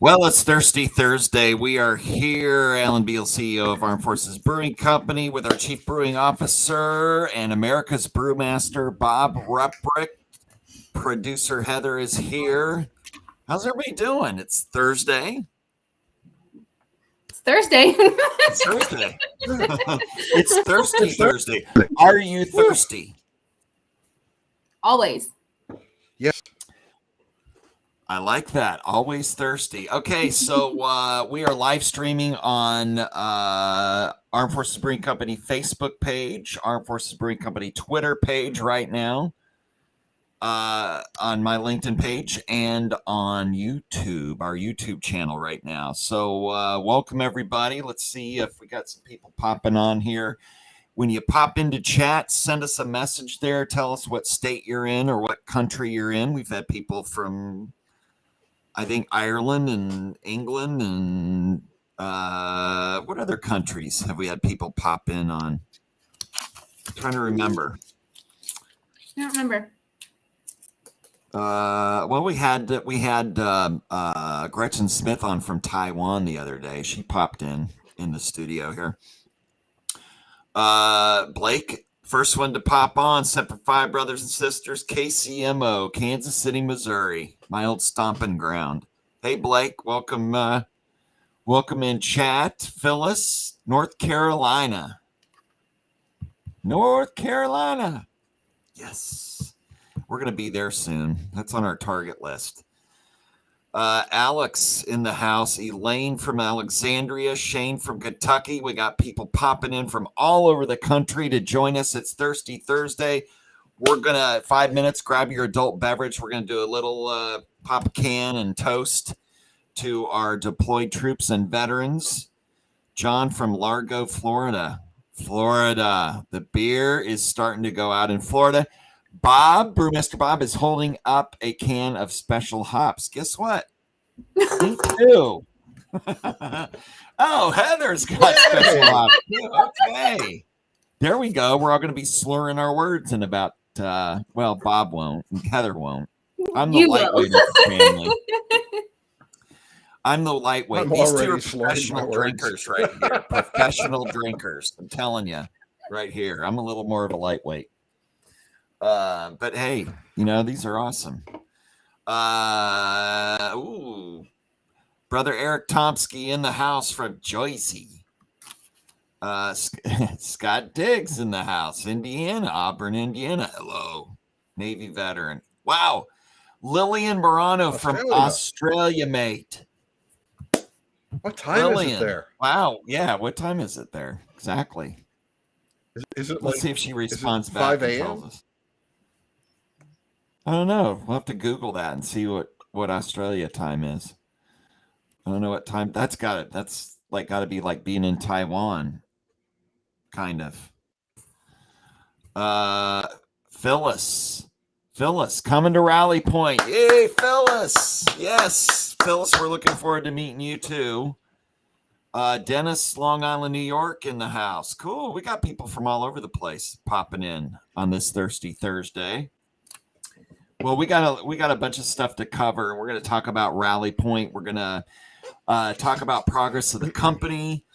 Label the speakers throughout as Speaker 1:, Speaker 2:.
Speaker 1: Well, it's Thirsty Thursday. We are here, Alan Beal, CEO of Armed Forces Brewing Company, with our Chief Brewing Officer and America's Brewmaster, Bob Ruprick. Producer Heather is here. How's everybody doing? It's Thursday.
Speaker 2: It's Thursday.
Speaker 1: It's Thursday. It's Thirsty Thursday. Are you thirsty?
Speaker 2: Always.
Speaker 3: Yes.
Speaker 1: I like that. Always thirsty. Okay, so we are live streaming on Armed Forces Brewing Company Facebook page, Armed Forces Brewing Company Twitter page right now, on my LinkedIn page, and on YouTube, our YouTube channel right now. So welcome, everybody. Let's see if we got some people popping on here. When you pop into chat, send us a message there. Tell us what state you're in or what country you're in. We've had people from, I think, Ireland and England and what other countries have we had people pop in on? I'm trying to remember.
Speaker 2: I don't remember.
Speaker 1: Well, we had Gretchen Smith on from Taiwan the other day. She popped in the studio here. Blake, first one to pop on, Semper Fi brothers and sisters, KCMO, Kansas City, Missouri, my old stomping ground. Hey, Blake, welcome in chat. Phyllis, North Carolina. Yes, we're going to be there soon. That's on our target list. Alex in the house, Elaine from Alexandria, Shane from Kentucky. We got people popping in from all over the country to join us. It's Thirsty Thursday. We're going to, 5 minutes, grab your adult beverage. We're going to do a little pop can and toast to our deployed troops and veterans. John from Largo, Florida. The beer is starting to go out in Florida. Bob, Brewmaster Bob, is holding up a can of Special Hops. Guess what? Me too. Oh, Heather's got Special Hops. Okay. There we go. We're all going to be slurring our words in about, well, Bob won't. Heather won't. I'm the lightweight of the family. I'm the lightweight. These two are professional drinkers right here. Professional drinkers. I'm telling you right here. I'm a little more of a lightweight. But hey, these are awesome. Brother Eric Tomsky in the house from Jersey. Scott Diggs in the house, Indiana, Auburn, Indiana. Hello, Navy veteran. Wow, Lillian Morano from Australia, mate.
Speaker 3: What time is it there?
Speaker 1: Wow, yeah. What time is it there? Exactly.
Speaker 3: Is it?
Speaker 1: Let's see if she responds back.
Speaker 3: 5 a.m.
Speaker 1: I don't know. We'll have to Google that and see what Australia time is. I don't know what time. That's got to be like being in Taiwan, kind of. Phyllis, coming to Rally Point. Yay, Phyllis! Yes, Phyllis, we're looking forward to meeting you too. Dennis, Long Island, New York, in the house. Cool. We got people from all over the place popping in on this Thirsty Thursday. Well, we got a bunch of stuff to cover. We're going to talk about Rally Point. We're going to talk about progress of the company.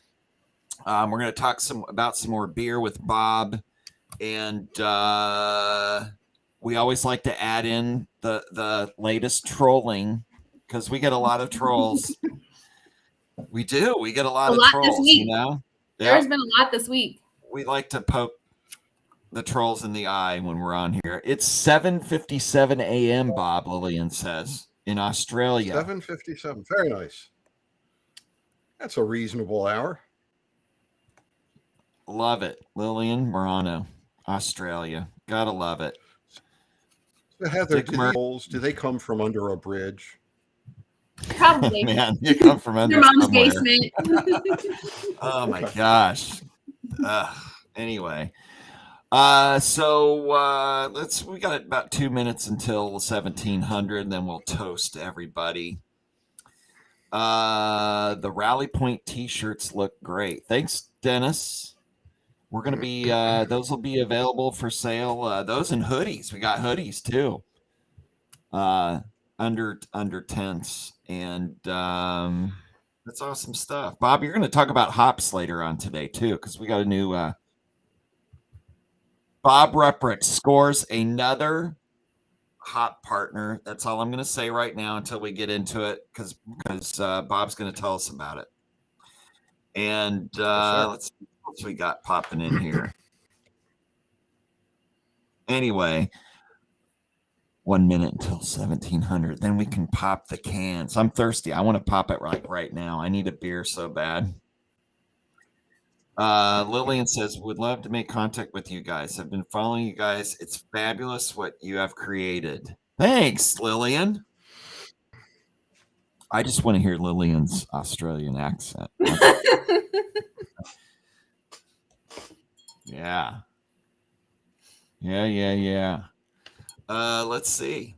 Speaker 1: We're going to talk about some more beer with Bob, and we always like to add in the latest trolling because we get a lot of trolls. We do. We get a lot of trolls.
Speaker 2: This week.
Speaker 1: Yeah.
Speaker 2: There's been a lot this week.
Speaker 1: We like to poke the trolls in the eye when we're on here. It's 7:57 a.m. Bob, Lillian says, in Australia.
Speaker 3: 7:57. Very nice. That's a reasonable hour.
Speaker 1: Love it. Lillian Morano, Australia. Gotta love it.
Speaker 3: So Heather, do they come from under a bridge?
Speaker 2: Probably.
Speaker 1: Man, you come from under
Speaker 2: your mom's
Speaker 1: somewhere.
Speaker 2: basement.
Speaker 1: Oh my gosh. Anyway. So we got about 2 minutes until 1700, then we'll toast everybody. The Rally Point t-shirts look great. Thanks, Dennis. We're going to be, those will be available for sale. Those and hoodies. We got hoodies too. under tenths, and that's awesome stuff. Bob, you're going to talk about hops later on today too, because we got a new Bob Reprick scores another hop partner. That's all I'm going to say right now until we get into it, because Bob's going to tell us about it. And let's see what we got popping in here. Anyway, 1 minute until 1700. Then we can pop the cans. I'm thirsty. I want to pop it right now. I need a beer so bad. Lillian says, would love to make contact with you guys. I've been following you guys. It's fabulous what you have created. Thanks, Lillian. I just want to hear Lillian's Australian accent. Yeah. Let's see.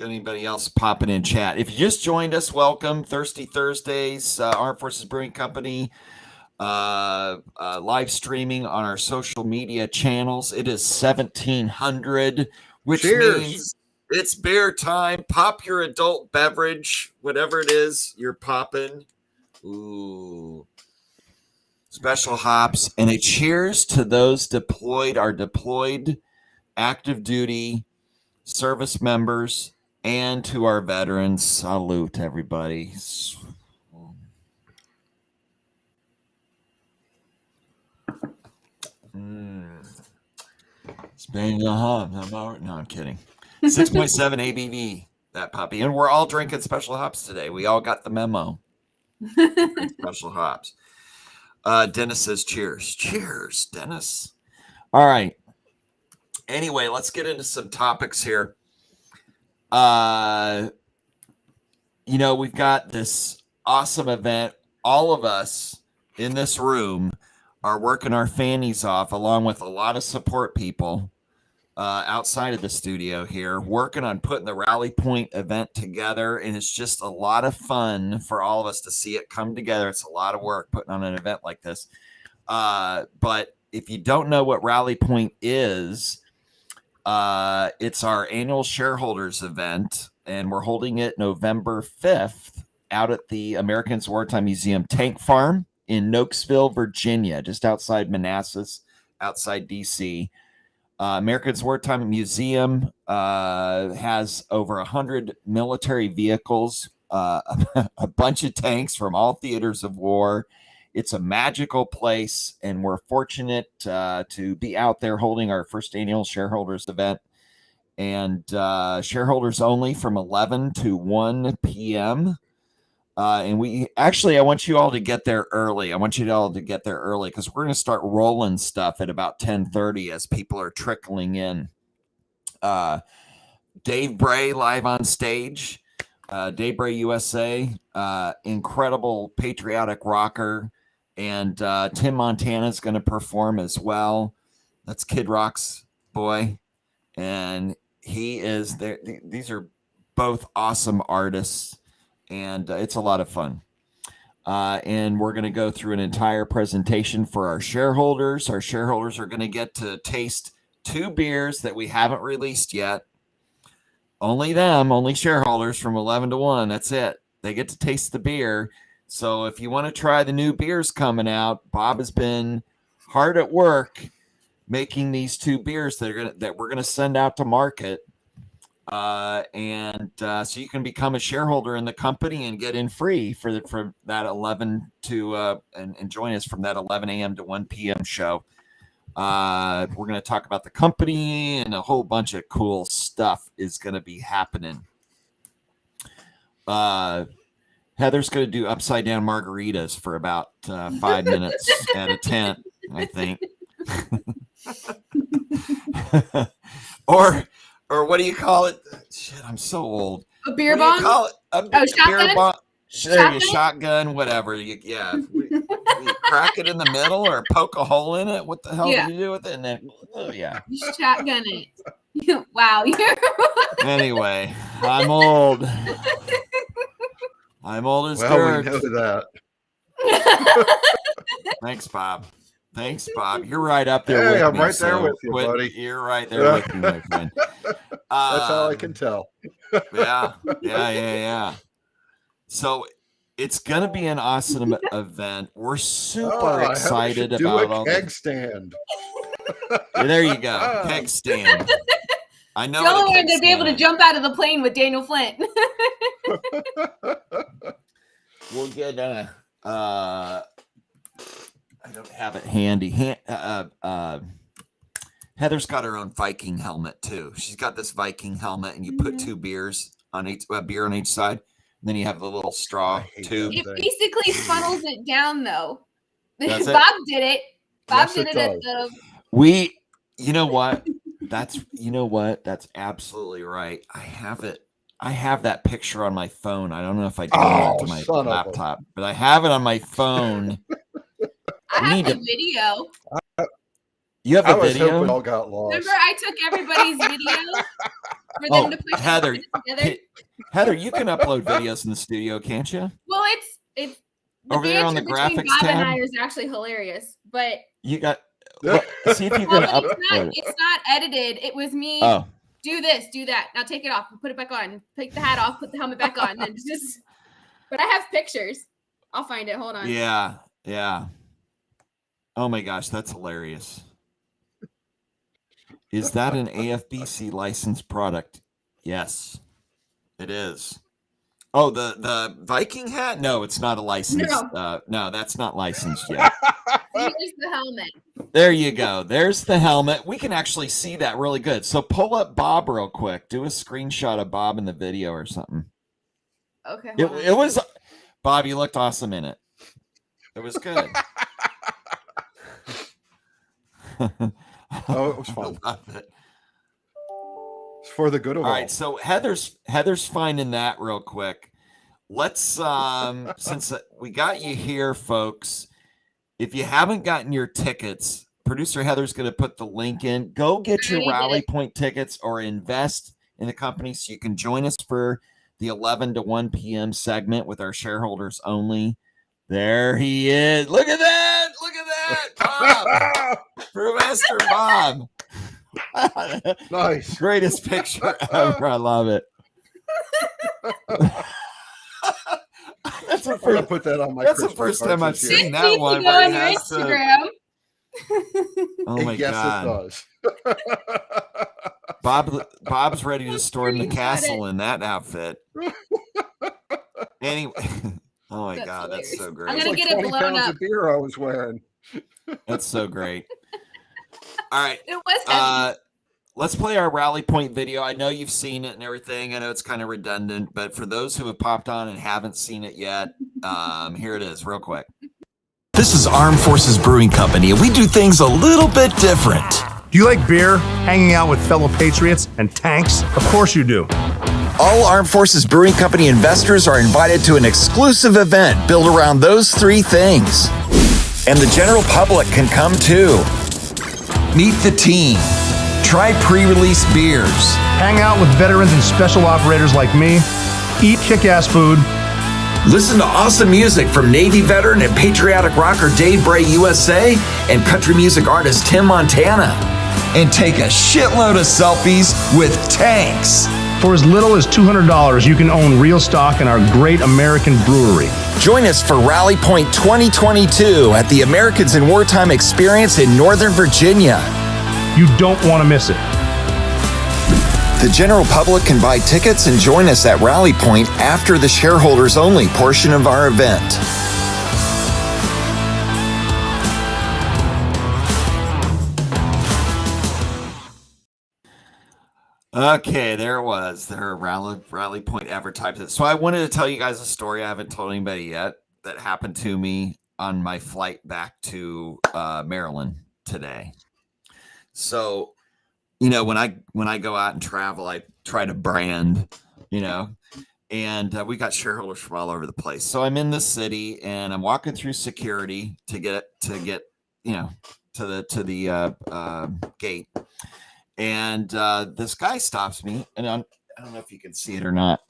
Speaker 1: Anybody else popping in chat? If you just joined us, welcome. Thirsty Thursdays, Armed Forces Brewing Company, live streaming on our social media channels. It is 1700, which means it's beer time. Pop your adult beverage, whatever it is you're popping. Ooh. Special hops, and a cheers to those deployed, active duty service members, and to our veterans. Salute, everybody. Spain the hop. No, I'm kidding. 6.7 ABV, that puppy. And we're all drinking special hops today. We all got the memo. Special hops. Dennis says cheers. Cheers, Dennis. All right. Anyway, let's get into some topics here. We've got this awesome event. All of us in this room are working our fannies off, along with a lot of support people outside of the studio here, working on putting the Rally Point event together. And it's just a lot of fun for all of us to see it come together. It's a lot of work putting on an event like this. But if you don't know what Rally Point is, it's our annual shareholders event, and we're holding it November 5th out at the Americans Wartime Museum Tank Farm in Nokesville, Virginia, just outside Manassas, outside DC. Americans Wartime Museum has over 100 military vehicles, a bunch of tanks from all theaters of war. It's a magical place, and we're fortunate to be out there holding our first annual shareholders event. And shareholders only from 11 to 1 p.m. And I want you all to get there early. Because we're going to start rolling stuff at about 10:30 as people are trickling in. Dave Bray live on stage. Dave Bray USA, incredible patriotic rocker. And Tim Montana is going to perform as well. That's Kid Rock's boy. And he is there. These are both awesome artists. And it's a lot of fun. And we're going to go through an entire presentation for our shareholders. Our shareholders are going to get to taste 2 beers that we haven't released yet. Only shareholders from 11 to 1. That's it. They get to taste the beer. So if you want to try the new beers coming out, Bob has been hard at work making these 2 beers that we're going to send out to market. So you can become a shareholder in the company and get in free for that 11 to and join us from that 11 a.m. to 1 p.m. show. We're going to talk about the company, and a whole bunch of cool stuff is going to be happening. Heather's going to do upside down margaritas for about 5 minutes at a tent, I think. Or what do you call it? Shit, I'm so old.
Speaker 2: A beer bong?
Speaker 1: Call it?
Speaker 2: Shotgun?
Speaker 1: Beer bong. Shotgun, whatever. We crack it in the middle or poke a hole in it. What the hell do you do with it? And then,
Speaker 2: You shotgun it. Wow.
Speaker 1: Anyway, I'm old. I'm old as dirt.
Speaker 3: We know that.
Speaker 1: Thanks, Bob. Thanks, Bob. You're right up there
Speaker 3: Hey,
Speaker 1: with
Speaker 3: I'm
Speaker 1: me.
Speaker 3: right there with you, buddy.
Speaker 1: You're right there with me, my friend.
Speaker 3: That's how I can tell.
Speaker 1: Yeah. So it's gonna be an awesome event. We're super
Speaker 3: Heather
Speaker 1: excited
Speaker 3: should do
Speaker 1: about
Speaker 3: a
Speaker 1: all
Speaker 3: keg
Speaker 1: the.
Speaker 3: stand.
Speaker 1: There you go, keg stand. I know.
Speaker 2: The only way to be able to jump out of the plane with Daniel Flint.
Speaker 1: We'll get I don't have it handy. Heather's got her own Viking helmet too. She's got this Viking helmet, and you put two beers on each beer on each side, and then you have the little straw tube.
Speaker 2: It basically funnels it down, though.
Speaker 1: Does it?
Speaker 2: Bob did it. Bob
Speaker 3: Yes,
Speaker 2: did
Speaker 3: it
Speaker 2: it at
Speaker 3: does.
Speaker 2: the.
Speaker 1: You know what? That's absolutely right. I have it. I have that picture on my phone. I don't know if I downloaded it to my laptop, but I have it on my phone.
Speaker 2: I have the video.
Speaker 1: You have
Speaker 3: I
Speaker 1: the
Speaker 3: was
Speaker 1: video?
Speaker 3: hoping all got lost.
Speaker 2: Remember, I took everybody's video for them to put
Speaker 1: Heather,
Speaker 2: together.
Speaker 1: Heather, you can upload videos in the studio, can't you?
Speaker 2: Well, it's
Speaker 1: over there on the graphics
Speaker 2: Bob
Speaker 1: tab.
Speaker 2: and I is actually hilarious, but
Speaker 1: you got. Well, see if you can upload it.
Speaker 2: It's not edited. It was me.
Speaker 1: Oh.
Speaker 2: Do this, do that. Now take it off, put it back on. Take the hat off, put the helmet back on. And just. But I have pictures. I'll find it. Hold on.
Speaker 1: Yeah. Oh my gosh, that's hilarious. Is that an AFBC licensed product? Yes, it is. Oh, the Viking hat? No, it's not a license. No, that's not licensed yet.
Speaker 2: Here's the helmet.
Speaker 1: There you go. There's the helmet. We can actually see that really good. So pull up Bob real quick. Do a screenshot of Bob in the video or something.
Speaker 2: Okay.
Speaker 1: It was Bob. You looked awesome in it. It was good.
Speaker 3: Oh, it was fun.
Speaker 1: I love it.
Speaker 3: It's for the good of all.
Speaker 1: All right, so Heather's finding that real quick. Let's since we got you here, folks. If you haven't gotten your tickets, producer Heather's going to put the link in. Go get your Rally Point tickets or invest in the company so you can join us for the 11 to 1 p.m. segment with our shareholders only. There he is. Look at that. Look at that. Bob. Professor Bob.
Speaker 3: Nice.
Speaker 1: Greatest picture ever. I love it. That's the first,
Speaker 3: put that on my
Speaker 1: that's the
Speaker 3: Christmas
Speaker 1: first time I've
Speaker 3: cards this year.
Speaker 1: seen that one.
Speaker 2: Go on your
Speaker 1: Where he has
Speaker 2: Instagram.
Speaker 1: oh my
Speaker 3: yes,
Speaker 1: God.
Speaker 3: it does.
Speaker 1: Bob's ready to storm the castle in that outfit. Anyway. Oh my God,
Speaker 2: hilarious.
Speaker 1: that's so great.
Speaker 2: I'm gonna
Speaker 3: Like
Speaker 2: get it
Speaker 3: 20
Speaker 2: blown
Speaker 3: pounds
Speaker 2: up.
Speaker 3: of beer I was wearing.
Speaker 1: That's so great. All right.
Speaker 2: It was heavy.
Speaker 1: Let's play our Rally Point video. I know you've seen it and everything. I know it's kind of redundant, but for those who have popped on and haven't seen it yet, here it is real quick.
Speaker 4: This is Armed Forces Brewing Company, and we do things a little bit different.
Speaker 5: Do you like beer, hanging out with fellow patriots, and tanks? Of course you do.
Speaker 4: All Armed Forces Brewing Company investors are invited to an exclusive event built around those three things. And the general public can come too. Meet the team. Try pre-release beers.
Speaker 5: Hang out with veterans and special operators like me. Eat kick-ass food.
Speaker 4: Listen to awesome music from Navy veteran and patriotic rocker Dave Bray USA and country music artist Tim Montana. And take a shitload of selfies with tanks.
Speaker 5: For as little as $200, you can own real stock in our great American brewery.
Speaker 4: Join us for Rally Point 2022 at the Americans in Wartime Experience in Northern Virginia.
Speaker 5: You don't want to miss it.
Speaker 4: The general public can buy tickets and join us at Rally Point after the shareholders only portion of our event.
Speaker 1: Okay, there it was. There Rally Point advertisement. So I wanted to tell you guys a story I haven't told anybody yet that happened to me on my flight back to Maryland today. So, you know, when I go out and travel, I try to brand, you know, and we got shareholders from all over the place. So I'm in the city and I'm walking through security to get you know, to the gate. And this guy stops me, and I don't know if you can see it or not.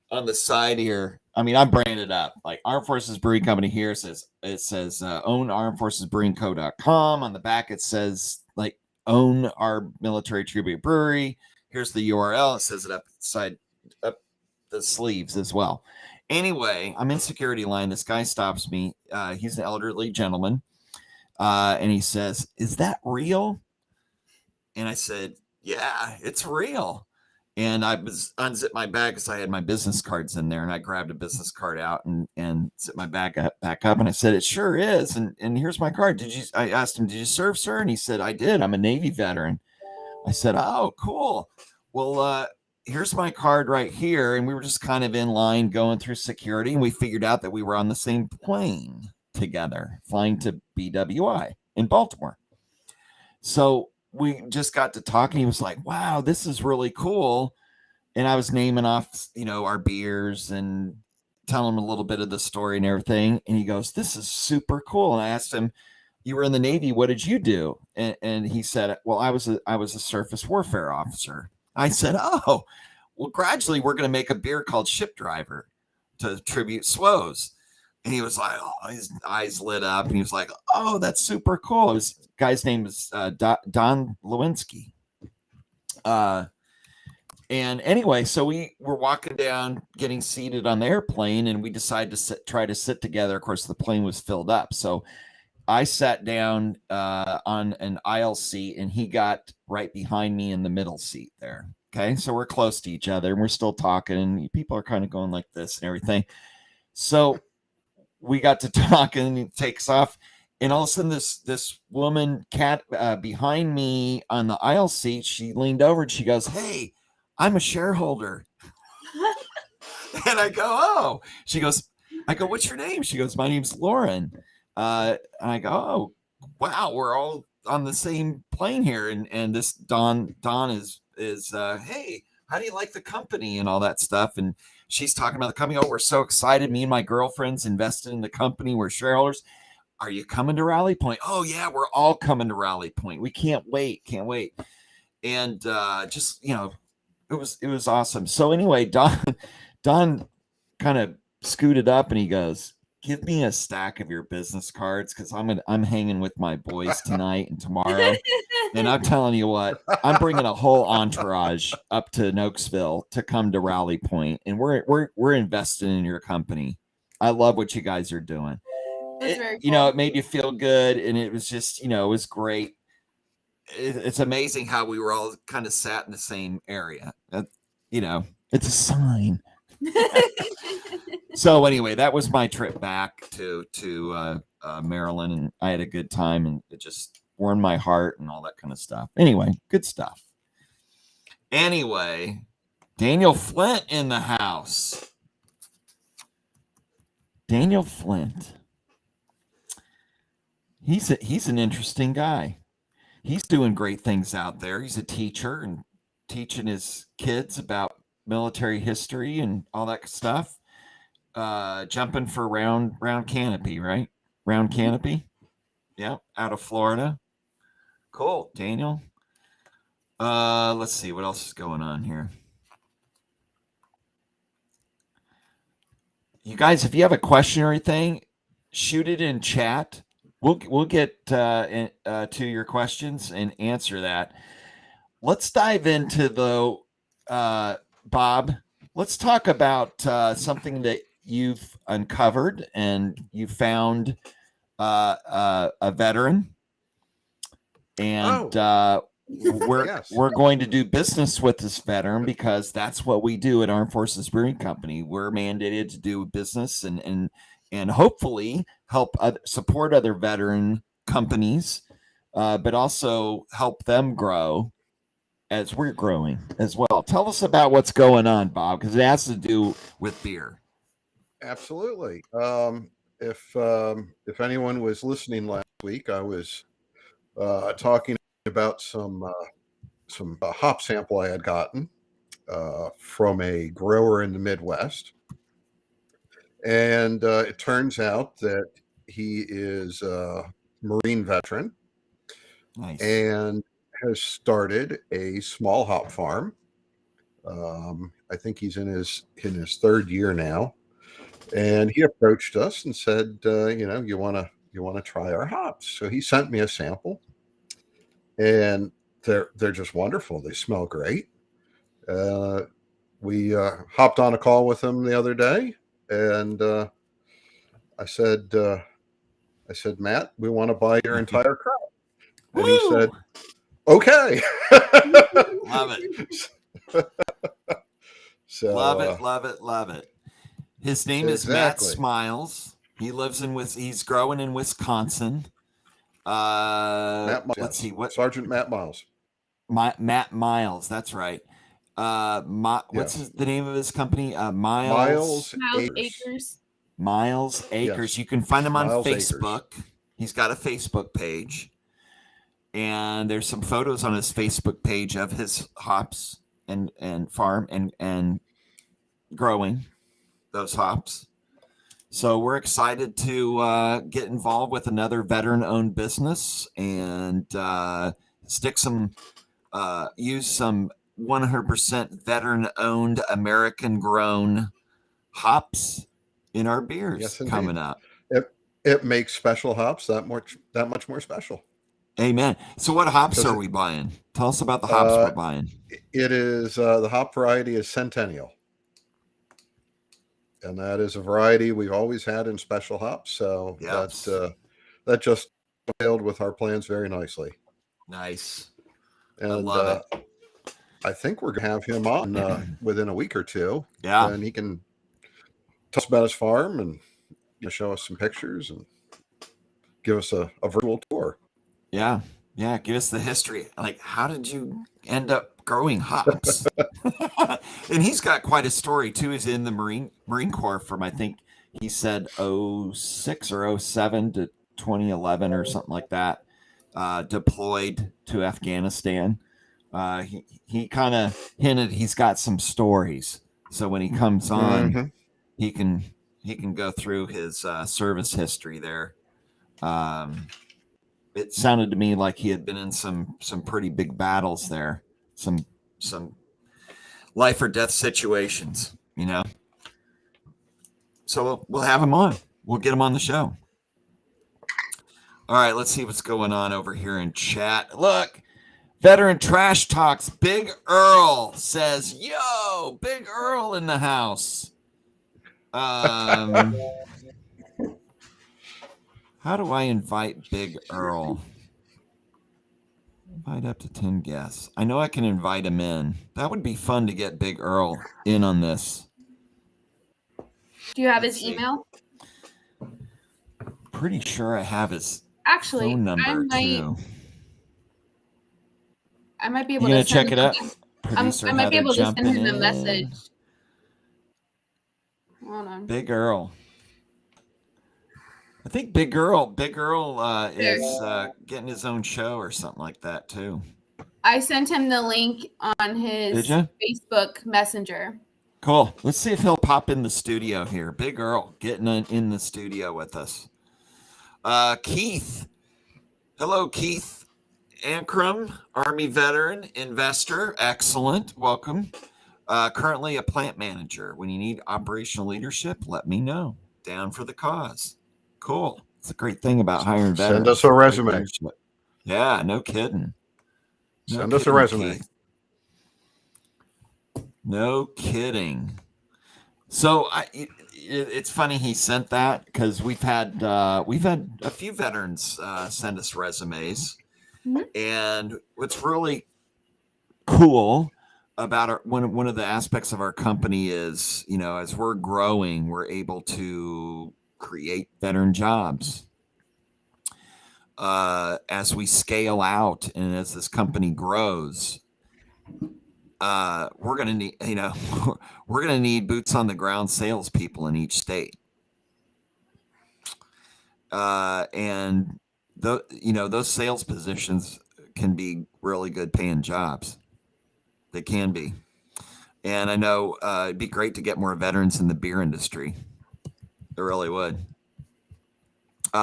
Speaker 1: On the side here, I mean, I'm branded up like Armed Forces Brewing Company. Here says own armedforcesbrewingco.com. On the back it says like own our military tribute brewery. Here's the URL. It says it up the sleeves as well. Anyway, I'm in security line. This guy stops me. He's an elderly gentleman, and he says, "Is that real?" And I said, "Yeah, it's real." And I unzipped my bag because I had my business cards in there, and I grabbed a business card out and zipped my bag back up, and I said, "It sure is." And here's my card. I asked him, "Did you serve, sir?" And he said, "I did. I'm a Navy veteran." I said, "Oh, cool. Well, here's my card right here." And we were just kind of in line going through security, and we figured out that we were on the same plane together, flying to BWI in Baltimore. So we just got to talking. He was like, "Wow, this is really cool." And I was naming off, our beers and telling him a little bit of the story and everything. And he goes, "This is super cool." And I asked him, "You were in the Navy. What did you do?" And he said, "Well, I was a surface warfare officer." I said, "Oh, well, gradually we're going to make a beer called Ship Driver to tribute SWOs." And he was like, oh, his eyes lit up, and he was like, "Oh, that's super cool." His guy's name is Don Lewinsky. And anyway, so we were walking down, getting seated on the airplane, and we decided to try to sit together. Of course, the plane was filled up, so I sat down on an aisle seat, and he got right behind me in the middle seat there. Okay, so we're close to each other, and we're still talking, and people are kind of going like this and everything. So we got to talking, and he takes off, and all of a sudden this woman cat behind me on the aisle seat, she leaned over and she goes, "Hey, I'm a shareholder." And I go, "Oh." I go, "What's your name?" She goes, "My name's Lauren." And I go, "Oh, wow, we're all on the same plane here." And this Don is "Hey, how do you like the company?" and all that stuff. And she's talking about the company. "Oh, we're so excited. Me and my girlfriend's invested in the company. We're shareholders. Are you coming to Rally Point?" "Oh yeah, we're all coming to Rally Point. We can't wait. And just, it was awesome. So anyway, Don kind of scooted up and he goes, "Give me a stack of your business cards, because I'm hanging with my boys tonight and tomorrow." And I'm telling you what, I'm bringing a whole entourage up to Nokesville to come to Rally Point, and we're invested in your company. I love what you guys are doing.
Speaker 2: That's very cool.
Speaker 1: It made you feel good, and it was just, it was great. It's amazing how we were all kind of sat in the same area. It's a sign. So anyway, that was my trip back to Maryland, and I had a good time, and it just warmed my heart and all that kind of stuff. Anyway, good stuff. Anyway, Daniel Flint in the house. Daniel Flint. He's an interesting guy. He's doing great things out there. He's a teacher and teaching his kids about military history and all that stuff. Jumping for round canopy, right? Round canopy. Yeah, out of Florida. Cool, Daniel. Let's see what else is going on here. You guys, if you have a question or anything, shoot it in chat. We'll get to your questions and answer that. Let's dive into Bob. Let's talk about something that you've uncovered, and you found a veteran, and we're going to do business with this veteran, because that's what we do at Armed Forces Brewing Company. We're mandated to do business and hopefully help support other veteran companies, but also help them grow as we're growing as well. Tell us about what's going on, Bob, because it has to do with beer.
Speaker 3: Absolutely. If anyone was listening last week, I was talking about some hop sample I had gotten from a grower in the Midwest. And it turns out that he is a Marine veteran.
Speaker 1: Nice.
Speaker 3: And has started a small hop farm. I think he's in his third year now. And he approached us and said, you want to try our hops. So he sent me a sample, and they're just wonderful. They smell great. We hopped on a call with him the other day, and I said, Matt, we want to buy your entire crop. And he said, okay.
Speaker 1: Love it.
Speaker 3: So,
Speaker 1: Love it. His name is Matt Smiles. He lives he's growing in Wisconsin. Let's see what
Speaker 3: Sergeant Matt Miles.
Speaker 1: Matt Miles, that's right. What's the name of his company? Miles
Speaker 2: Acres.
Speaker 1: Miles Acres. Yes. You can find him on Facebook. Acres. He's got a Facebook page, and there's some photos on his Facebook page of his hops and farm and growing those hops. So we're excited to get involved with another veteran-owned business and use some 100% veteran-owned, American-grown hops in our beers coming up.
Speaker 3: It makes special hops that much more special.
Speaker 1: Amen. So what hops are we buying? Tell us about the hops we're buying.
Speaker 3: It is the hop variety is Centennial. And that is a variety we've always had in special hops. So that just failed with our plans very nicely.
Speaker 1: Nice.
Speaker 3: And
Speaker 1: I love it.
Speaker 3: I think we're going to have him on within a week or two.
Speaker 1: Yeah.
Speaker 3: And he can tell us about his farm and show us some pictures and give us a virtual tour.
Speaker 1: Yeah. Yeah. Give us the history. Like, how did you end up growing hops? And he's got quite a story too. He's in the Marine Corps from, I think he said 06 or 07 to 2011 or something like that, deployed to Afghanistan. He kind of hinted he's got some stories. So when he comes on, he can go through his service history there. It sounded to me like he had been in some pretty big battles there. Some life or death situations, So we'll have him on. We'll get him on the show. All right, let's see what's going on over here in chat. Look, Veteran Trash Talks. Big Earl says, "Yo, Big Earl in the house." How do I invite Big Earl? Invite up to 10 guests. I know I can invite him in. That would be fun to get Big Earl in on this.
Speaker 2: Do you have his email?
Speaker 1: Pretty sure I have his
Speaker 2: phone
Speaker 1: number too.
Speaker 2: I might be able
Speaker 1: to
Speaker 2: check
Speaker 1: it out.
Speaker 2: I might be able to send him a message. Hold on.
Speaker 1: Big Earl. I think Big Earl is getting his own show or something like that too.
Speaker 2: I sent him the link on his Facebook Messenger.
Speaker 1: Cool. Let's see if he'll pop in the studio here. Big Earl getting in the studio with us. Keith. Hello, Keith. Ankrum, Army veteran, investor. Excellent. Welcome. Currently a plant manager. When you need operational leadership, let me know. Down for the cause. Cool. It's a great thing about hiring veterans.
Speaker 3: Send us a resume.
Speaker 1: Yeah, no kidding.
Speaker 3: Send us a resume.
Speaker 1: Keith. No kidding. So it's funny he sent that because we've had a few veterans send us resumes, and what's really cool about one of the aspects of our company is, as we're growing, we're able to create veteran jobs. As we scale out and as this company grows, we're gonna need, we're gonna need boots on the ground salespeople in each state. And those sales positions can be really good paying jobs. They can be. And I know it'd be great to get more veterans in the beer industry. It really would.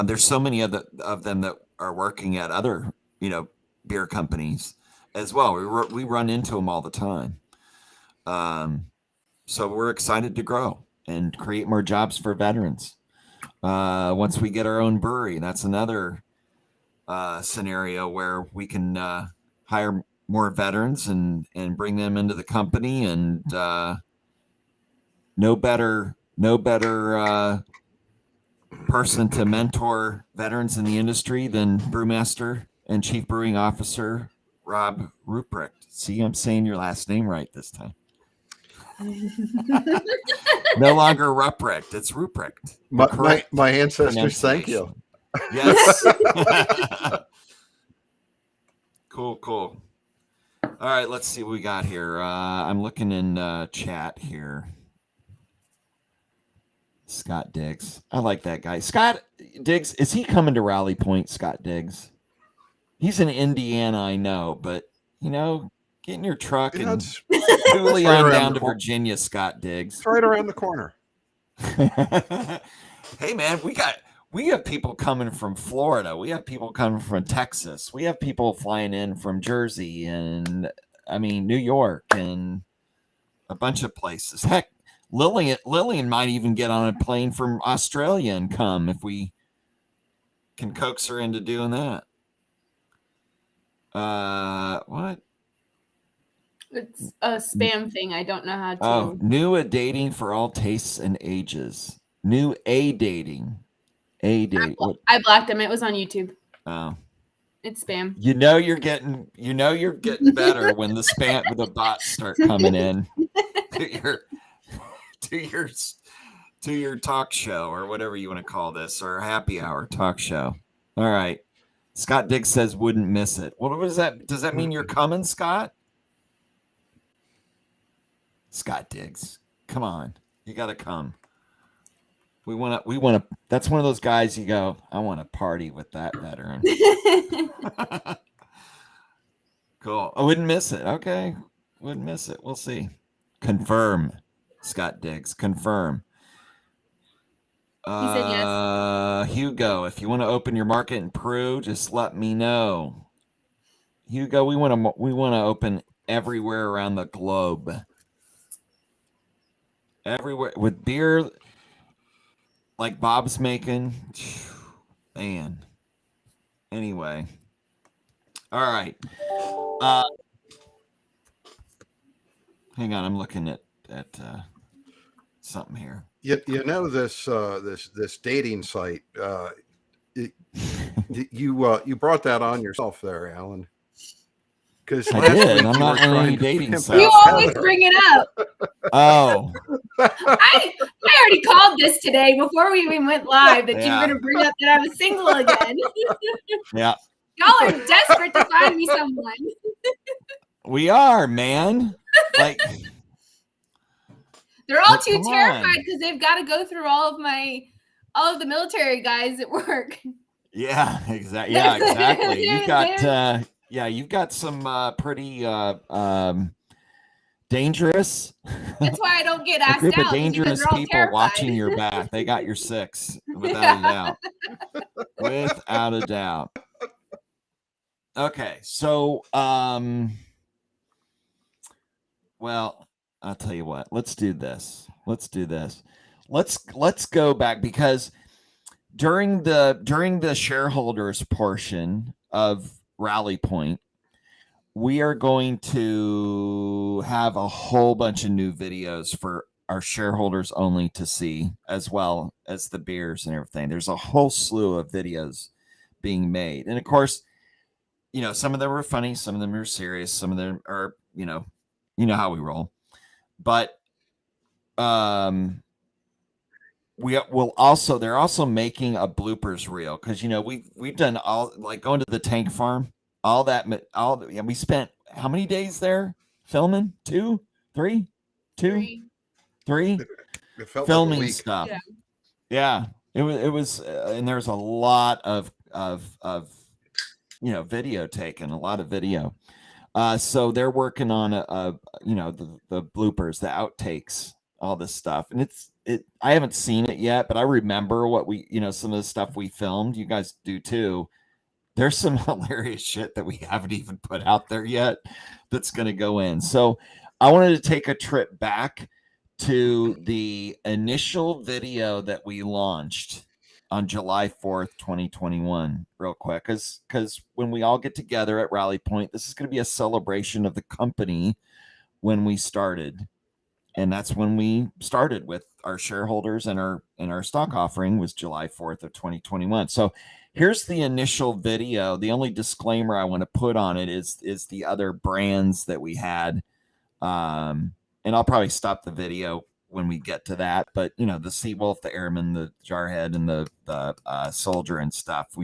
Speaker 1: There's so many of them that are working at other, beer companies as well. We run into them all the time. So we're excited to grow. and create more jobs for veterans. Once we get our own brewery, that's another scenario where we can hire more veterans and bring them into the company. And no better person to mentor veterans in the industry than Brewmaster and Chief Brewing Officer Rob Ruprecht. See, I'm saying your last name right this time. No longer Ruprecht, it's Ruprecht.
Speaker 3: My ancestors, thank you.
Speaker 1: Yes. Cool. All right, let's see what we got here. I'm looking in chat here. Scott Diggs. I like that guy. Scott Diggs, is he coming to Rally Point, Scott Diggs? He's in Indiana, I know, but, get in your truck and totally
Speaker 3: right
Speaker 1: on
Speaker 3: around
Speaker 1: down
Speaker 3: the
Speaker 1: to
Speaker 3: corner.
Speaker 1: Virginia, Scott Diggs.
Speaker 3: It's right around the corner.
Speaker 1: Hey, man, we have people coming from Florida. We have people coming from Texas. We have people flying in from Jersey and, New York and a bunch of places. Heck, Lillian might even get on a plane from Australia and come if we can coax her into doing that. What?
Speaker 2: It's a spam thing. I don't know how to.
Speaker 1: Oh, new a dating for all tastes and ages. New a dating. A date.
Speaker 2: I blocked him. It was on YouTube.
Speaker 1: Oh.
Speaker 2: It's spam.
Speaker 1: You're getting better when the bots start coming in to your talk show or whatever you want to call this, or happy hour talk show. All right. Scott Diggs says wouldn't miss it. What was that? Does that mean you're coming, Scott? Scott Diggs, come on. You got to come. We want to, that's one of those guys you go, I want to party with that veteran. Cool. I wouldn't miss it. Okay. Wouldn't miss it. We'll see. Confirm, Scott Diggs. Confirm.
Speaker 2: He said yes.
Speaker 1: Hugo, if you want to open your market in Peru, just let me know. Hugo, we want to open everywhere around the globe. Everywhere with beer like Bob's making. Man. Anyway. All right. Hang on, I'm looking at something here.
Speaker 3: This dating site. You brought that on yourself there, Alan. Because
Speaker 1: I did. I'm not on any dating site.
Speaker 2: You always bring it up.
Speaker 1: Oh.
Speaker 2: I already called this today before we even went live that you were going to bring up that I was single again.
Speaker 1: Yeah.
Speaker 2: Y'all are desperate to find me someone.
Speaker 1: We are, man. Like.
Speaker 2: They're all too terrified because they've got to go through all of the military guys at work.
Speaker 1: Yeah, exactly. Yeah, exactly. You've got some pretty dangerous.
Speaker 2: That's why I don't get asked
Speaker 1: group
Speaker 2: out.
Speaker 1: Of dangerous people
Speaker 2: terrified.
Speaker 1: Watching your back. They got your six, without a doubt. Without a doubt. Okay, so well. I'll tell you what. Let's do this. Let's go back, because during the shareholders portion of Rally Point, we are going to have a whole bunch of new videos for our shareholders only to see, as well as the beers and everything. There's a whole slew of videos being made. And of course, some of them are funny, some of them are serious, some of them are, you know how we roll. But they're also making a bloopers reel, because we've done all, like going to the tank farm, we spent how many days there filming? 2, 3, 2, 3
Speaker 3: it felt
Speaker 1: filming
Speaker 3: like a week.
Speaker 1: stuff. Yeah, it was and there's a lot of video taken, a lot of video. So they're working on the bloopers, the outtakes, all this stuff. And I haven't seen it yet, but I remember what some of the stuff we filmed. You guys do too. There's some hilarious shit that we haven't even put out there yet that's going to go in. So I wanted to take a trip back to the initial video that we launched on July 4th, 2021, real quick, because when we all get together at Rally Point, this is going to be a celebration of the company when we started. And that's when we started with our shareholders, and our stock offering was July 4th of 2021. So here's the initial video. The only disclaimer I want to put on it is the other brands that we had. And I'll probably stop the video when we get to that. But, the Seawolf, the Airman, the Jarhead, and the Soldier and stuff,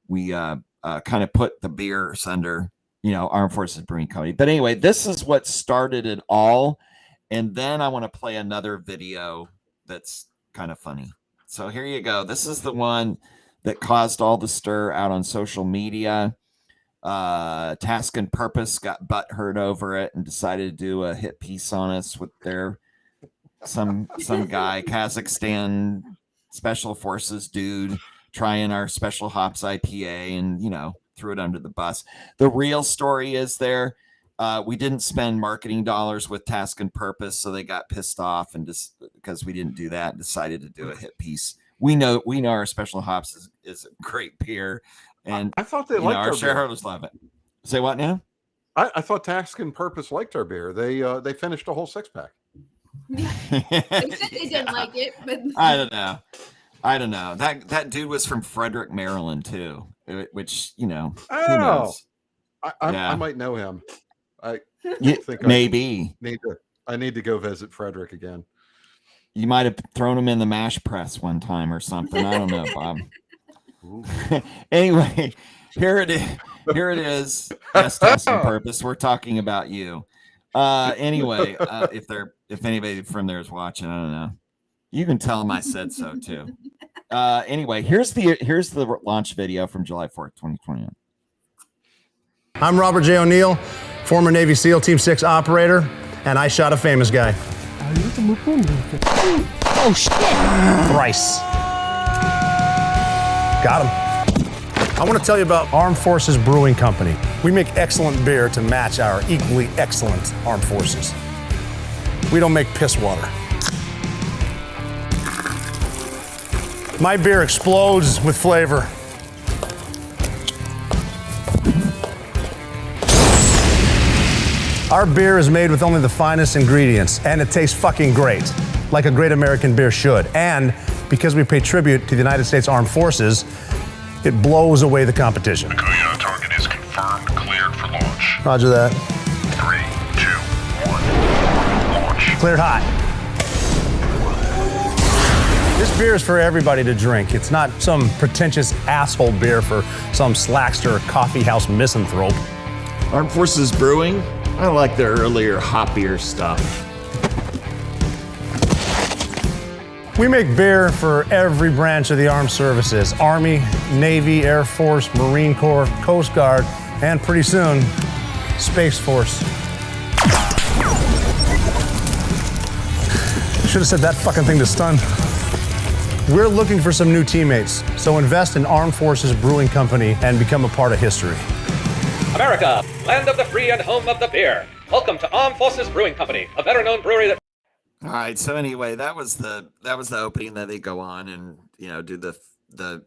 Speaker 1: we kind of put the beers under, Armed Forces Brewing Company. But anyway, this is what started it all. And then I want to play another video that's kind of funny. So here you go. This is the one that caused all the stir out on social media. Task and Purpose got butthurt over it and decided to do a hit piece on us with their some guy, Kazakhstan Special Forces dude, trying our Special Hops IPA and, threw it under the bus. The real story is we didn't spend marketing dollars with Task and Purpose, so they got pissed off and just because we didn't do that, decided to do a hit piece. We know our Special Hops is a great beer, and
Speaker 3: I thought they liked
Speaker 1: our shareholders love it. Say what now?
Speaker 3: I thought Task and Purpose liked our beer. They finished a whole 6-pack.
Speaker 2: They said they didn't like it, but
Speaker 1: I don't know. That dude was from Frederick, Maryland, too, which who knows?
Speaker 3: I might know him. I think
Speaker 1: maybe
Speaker 3: I need to go visit Frederick again.
Speaker 1: You might have thrown him in the mash press one time or something. I don't know, Bob. Anyway, here it is. Yes, Task and Purpose. We're talking about you. Anyway, if anybody from there is watching, I don't know. You can tell them I said so too. Anyway, here's the launch video from July 4th, 2021.
Speaker 5: I'm Robert J. O'Neill, former Navy SEAL Team 6 operator, and I shot a famous guy.
Speaker 6: Oh, shit.
Speaker 5: Thrice. Got him. I want to tell you about Armed Forces Brewing Company. We make excellent beer to match our equally excellent armed forces. We don't make piss water. My beer explodes with flavor. Our beer is made with only the finest ingredients, and it tastes fucking great, like a great American beer should. And because we pay tribute to the United States Armed Forces, it blows away the competition.
Speaker 7: The Kuya target is confirmed, cleared for launch.
Speaker 5: Roger that.
Speaker 7: 3, 2, 1, launch.
Speaker 5: Cleared hot. This beer is for everybody to drink. It's not some pretentious asshole beer for some slackster coffee house misanthrope.
Speaker 4: Armed Forces Brewing, I like their earlier hoppier stuff.
Speaker 5: We make beer for every branch of the armed services: Army, Navy, Air Force, Marine Corps, Coast Guard, and pretty soon, Space Force. Should have said that fucking thing to stun. We're looking for some new teammates, so invest in Armed Forces Brewing Company and become a part of history.
Speaker 8: America, land of the free and home of the beer. Welcome to Armed Forces Brewing Company, a better-known brewery that...
Speaker 1: All right. So anyway, that was the opening that they go on and do the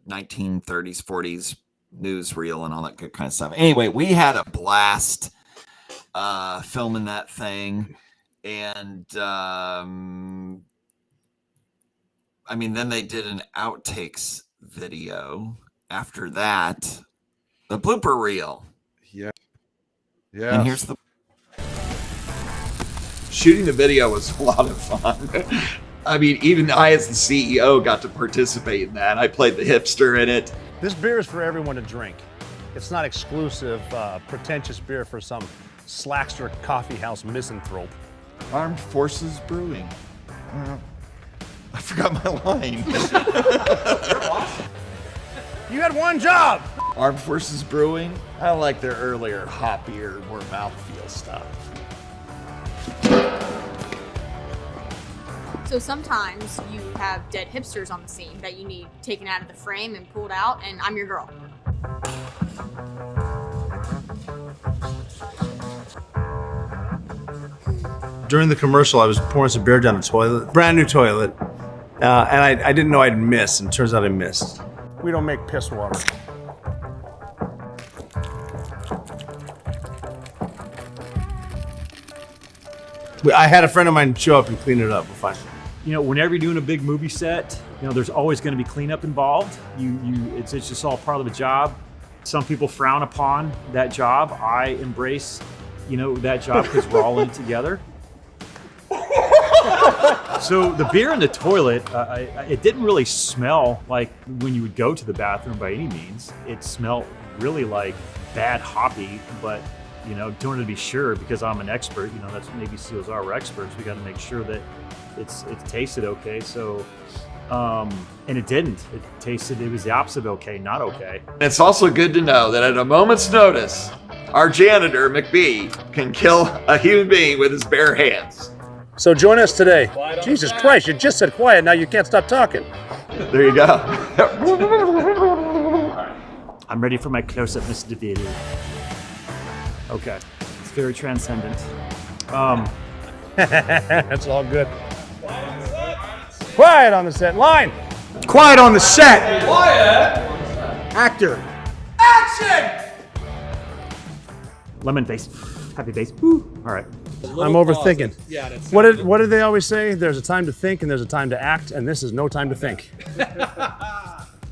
Speaker 1: 1930s, 40s newsreel and all that good kind of stuff. Anyway, we had a blast filming that thing, and then they did an outtakes video after that, the blooper reel.
Speaker 3: Yeah.
Speaker 1: And here's the
Speaker 4: Shooting the video was a lot of fun. Even I, as the CEO, got to participate in that. I played the hipster in it.
Speaker 5: This beer is for everyone to drink. It's not exclusive, pretentious beer for some slackster coffee house misanthrope.
Speaker 4: Armed Forces Brewing. I forgot my line.
Speaker 5: You had one job.
Speaker 4: Armed Forces Brewing. I like their earlier hoppier, more mouthfeel stuff.
Speaker 6: So sometimes you have dead hipsters on the scene that you need taken out of the frame and pulled out, and I'm your girl.
Speaker 5: During the commercial, I was pouring some beer down the toilet, brand new toilet, and I didn't know I'd miss, and it turns out I missed. We don't make piss water. I had a friend of mine show up and clean it up. We're fine.
Speaker 9: You know, whenever you're doing a big movie set, you know, there's always going to be cleanup involved. It's just all part of the job. Some people frown upon that job. I embrace, you know, that job because we're all in it together. So the beer in the toilet, it didn't really smell like when you would go to the bathroom by any means. It smelled really like bad hoppy, but you know, in order to be sure, because I'm an expert, you know, that's maybe seals are, we're experts. We got to make sure that it tasted okay. So, and it didn't. It was the opposite of okay, not okay.
Speaker 1: It's also good to know that at a moment's notice, our janitor, McBee, can kill a human being with his bare hands.
Speaker 5: So join us today. Jesus Christ, you just said quiet, now you can't stop talking.
Speaker 1: There you go.
Speaker 9: I'm ready for my close-up, Mr. DeVille. Okay, it's very transcendent.
Speaker 5: That's all good. Quiet on the set. Line. Quiet on the set.
Speaker 10: Quiet.
Speaker 5: Actor.
Speaker 10: Action.
Speaker 9: Lemon face, happy face. Woo. All right.
Speaker 5: I'm overthinking.
Speaker 10: Yeah, that's
Speaker 5: What did they always say? There's a time to think and there's a time to act, and this is no time to think.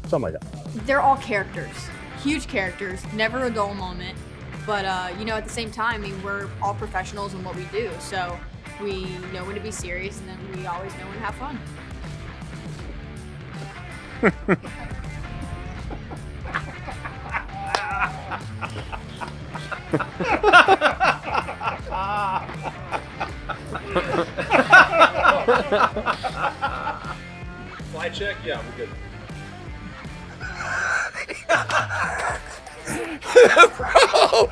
Speaker 5: Something like that.
Speaker 6: They're all characters, huge characters, never a dull moment. But you know, at the same time, I mean, we're all professionals in what we do, so we know when to be serious, and then we always know when to have fun.
Speaker 10: Fly check? Yeah, we're good.
Speaker 1: Bro!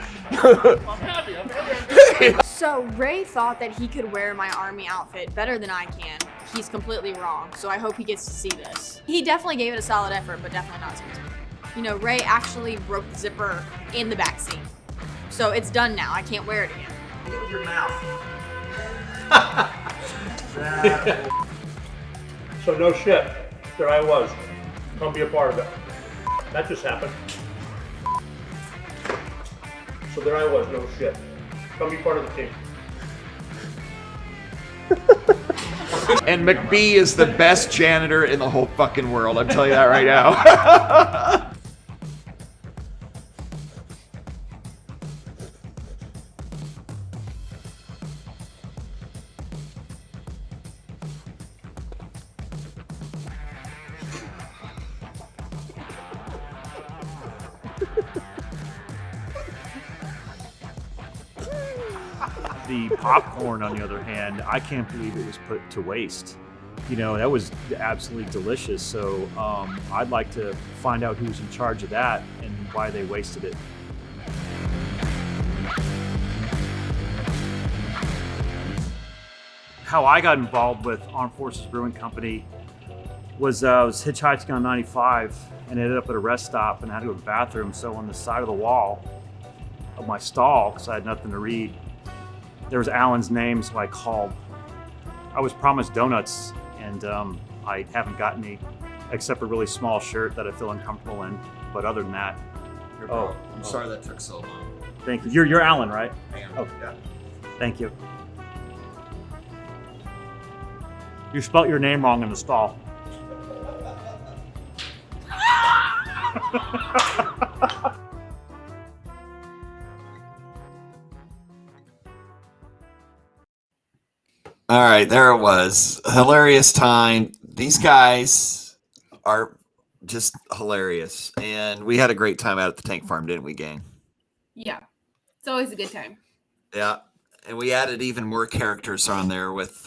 Speaker 10: I'm happy.
Speaker 6: So Ray thought that he could wear my army outfit better than I can. He's completely wrong, so I hope he gets to see this. He definitely gave it a solid effort, but definitely not to me. You know, Ray actually broke the zipper in the back seat. So it's done now. I can't wear it again.
Speaker 10: Get with your mouth. So no shit. There I was. Come be a part of it. That just happened. So there I was, no shit. Come be part of the team.
Speaker 1: And McBee is the best janitor in the whole fucking world. I'm telling you that right now.
Speaker 9: The popcorn, on the other hand, I can't believe it was put to waste. You know, that was absolutely delicious. So I'd like to find out who's in charge of that and why they wasted it. How I got involved with Armed Forces Brewing Company was I was hitchhiking on 95 and ended up at a rest stop and had to go to the bathroom. So on the side of the wall of my stall, because I had nothing to read, there was Alan's name, so I called. I was promised donuts, and I haven't gotten any, except a really small shirt that I feel uncomfortable in. But other than that,
Speaker 1: I'm sorry that took so long.
Speaker 9: thank you. You're Alan, right?
Speaker 1: I am.
Speaker 9: Oh, yeah. Thank you. You spelt your name wrong in the stall.
Speaker 1: All right, there it was. Hilarious time. These guys are just hilarious. And we had a great time out at the tank farm, didn't we, gang?
Speaker 2: Yeah. It's always a good time.
Speaker 1: Yeah. And we added even more characters on there with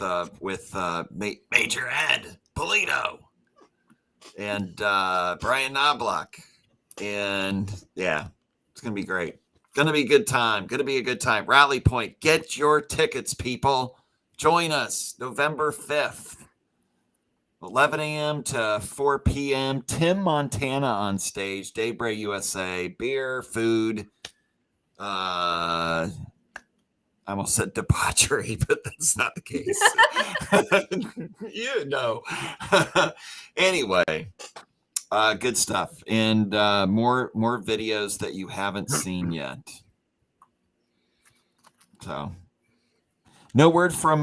Speaker 1: Major Ed Polito and Brian Knobloch. And yeah, it's going to be great. Going to be a good time. Going to be a good time. Rally Point. Get your tickets, people. Join us November 5th, 11 a.m. to 4 p.m. Tim Montana on stage. Daybreak USA. Beer, food. I almost said debauchery, but that's not the case. Anyway, good stuff, and more videos that you haven't seen yet. So, no word from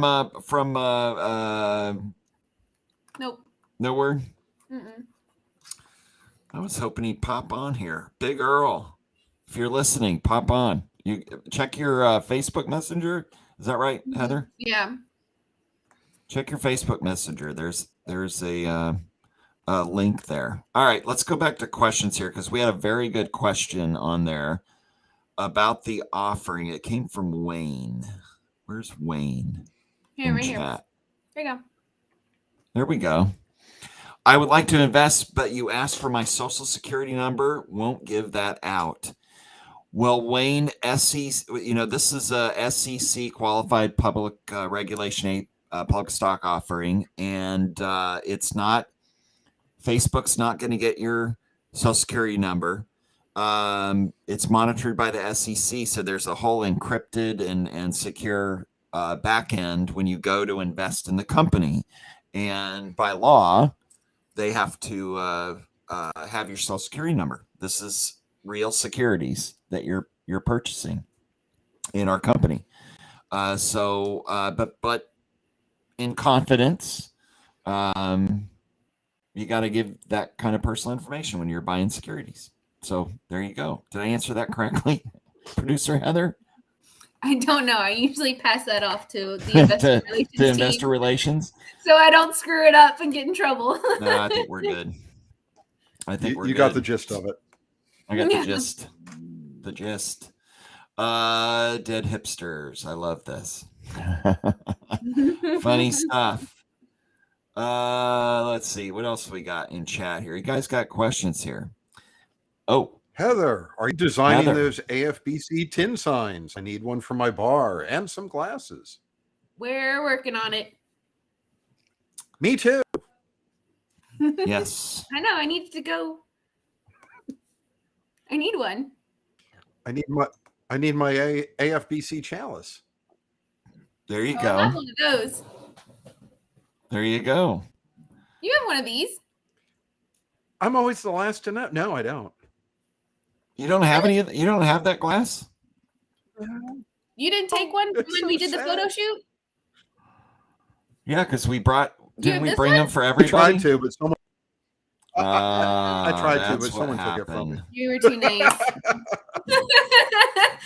Speaker 2: Nope.
Speaker 1: no word.
Speaker 2: Mm-mm.
Speaker 1: I was hoping he'd pop on here. Big Earl, if you're listening, pop on. You check your Facebook Messenger. Is that right, Heather?
Speaker 2: Yeah.
Speaker 1: Check your Facebook Messenger. There's a link there. All right, let's go back to questions here because we had a very good question on there about the offering. It came from Wayne. Where's Wayne?
Speaker 2: Here, right here. There you go.
Speaker 1: There we go. I would like to invest, but you asked for my social security number. Won't give that out. Well, Wayne, SEC, this is a SEC qualified public regulation, public stock offering, and it's not, Facebook's not going to get your social security number. It's monitored by the SEC, so there's a whole encrypted and secure back end when you go to invest in the company. And by law, they have to have your social security number. This is real securities that you're purchasing in our company. But in confidence, you got to give that kind of personal information when you're buying securities. So there you go. Did I answer that correctly, Producer Heather?
Speaker 2: I don't know. I usually pass that off to the investor relations
Speaker 1: to investor
Speaker 2: team,
Speaker 1: relations,
Speaker 2: so I don't screw it up and get in trouble.
Speaker 1: No, I think we're good. I think we're
Speaker 3: you
Speaker 1: good.
Speaker 3: got the gist of it.
Speaker 1: I got the gist. The gist. Dead hipsters. I love this. Funny stuff. Let's see. What else we got in chat here? You guys got questions here? Oh,
Speaker 3: Heather, are you designing
Speaker 1: Heather.
Speaker 3: those AFBC tin signs? I need one for my bar and some glasses.
Speaker 2: We're working on it.
Speaker 3: Me too.
Speaker 1: Yes.
Speaker 2: I know. I need to go. I need one.
Speaker 3: I need my AFBC chalice.
Speaker 1: There you
Speaker 2: I
Speaker 1: go.
Speaker 2: have one of those.
Speaker 1: There you go.
Speaker 2: You have one of these.
Speaker 3: I'm always the last to know. No, I don't.
Speaker 1: You don't have any. You don't have that glass.
Speaker 2: You didn't take one
Speaker 3: It's
Speaker 2: when
Speaker 3: so
Speaker 2: we did the
Speaker 3: sad.
Speaker 2: photo shoot?
Speaker 1: Yeah, because we brought. Didn't
Speaker 2: have
Speaker 1: we
Speaker 2: this
Speaker 1: bring
Speaker 2: one?
Speaker 1: them for
Speaker 3: I
Speaker 1: everybody?
Speaker 3: tried to, but someone.
Speaker 1: I
Speaker 3: I tried to, but someone took it from me.
Speaker 2: You were too nice.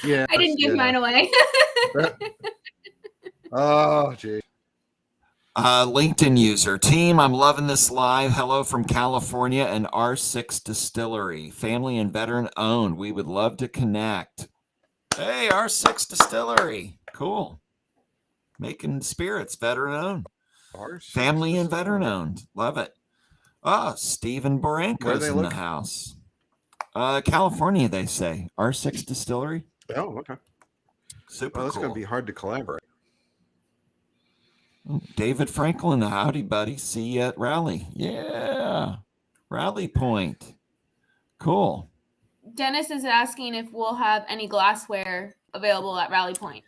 Speaker 3: Yeah,
Speaker 2: I didn't give mine away.
Speaker 3: Oh, gee.
Speaker 1: LinkedIn user team, I'm loving this live. Hello from California and R6 Distillery, family and veteran owned. We would love to connect. Hey, R6 Distillery, cool. Making spirits, veteran owned, family and veteran owned. Love it. Oh, Stephen
Speaker 3: Where
Speaker 1: Baranco's
Speaker 3: they
Speaker 1: in the
Speaker 3: look?
Speaker 1: house. California, they say. R6 Distillery.
Speaker 3: Oh, okay.
Speaker 1: Super
Speaker 3: Well, that's
Speaker 1: cool.
Speaker 3: going to be hard to collaborate.
Speaker 1: David Franklin, howdy, buddy. See you at Rally. Yeah. Rally Point. Cool.
Speaker 2: Dennis is asking if we'll have any glassware available at Rally Point.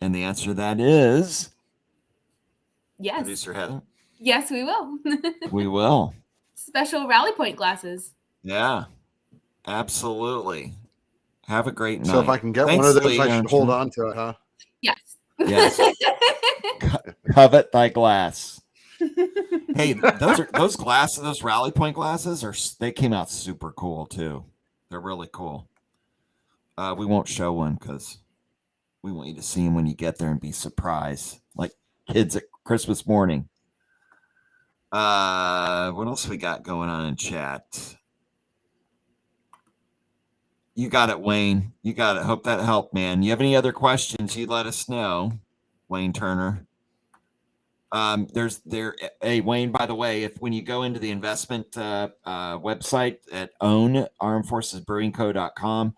Speaker 1: And the answer to that is
Speaker 2: Yes.
Speaker 1: Producer Heather.
Speaker 2: Yes, we will.
Speaker 1: We will.
Speaker 2: Special Rally Point glasses.
Speaker 1: Yeah. Absolutely. Have a great night.
Speaker 3: So if I can get
Speaker 1: Thanks,
Speaker 3: one of those,
Speaker 1: Lee
Speaker 3: I should
Speaker 1: Armstrong.
Speaker 3: hold on to it, huh?
Speaker 2: Yes.
Speaker 1: Yes. Covet thy glass. Hey, those glasses, those Rally Point glasses they came out super cool too. They're really cool. We won't show one because we want you to see them when you get there and be surprised, like kids at Christmas morning. What else we got going on in chat? You got it, Wayne. You got it. Hope that helped, man. You have any other questions? You let us know, Wayne Turner. Hey, Wayne, by the way, when you go into the investment website at ownarmedforcesbrewingco.com,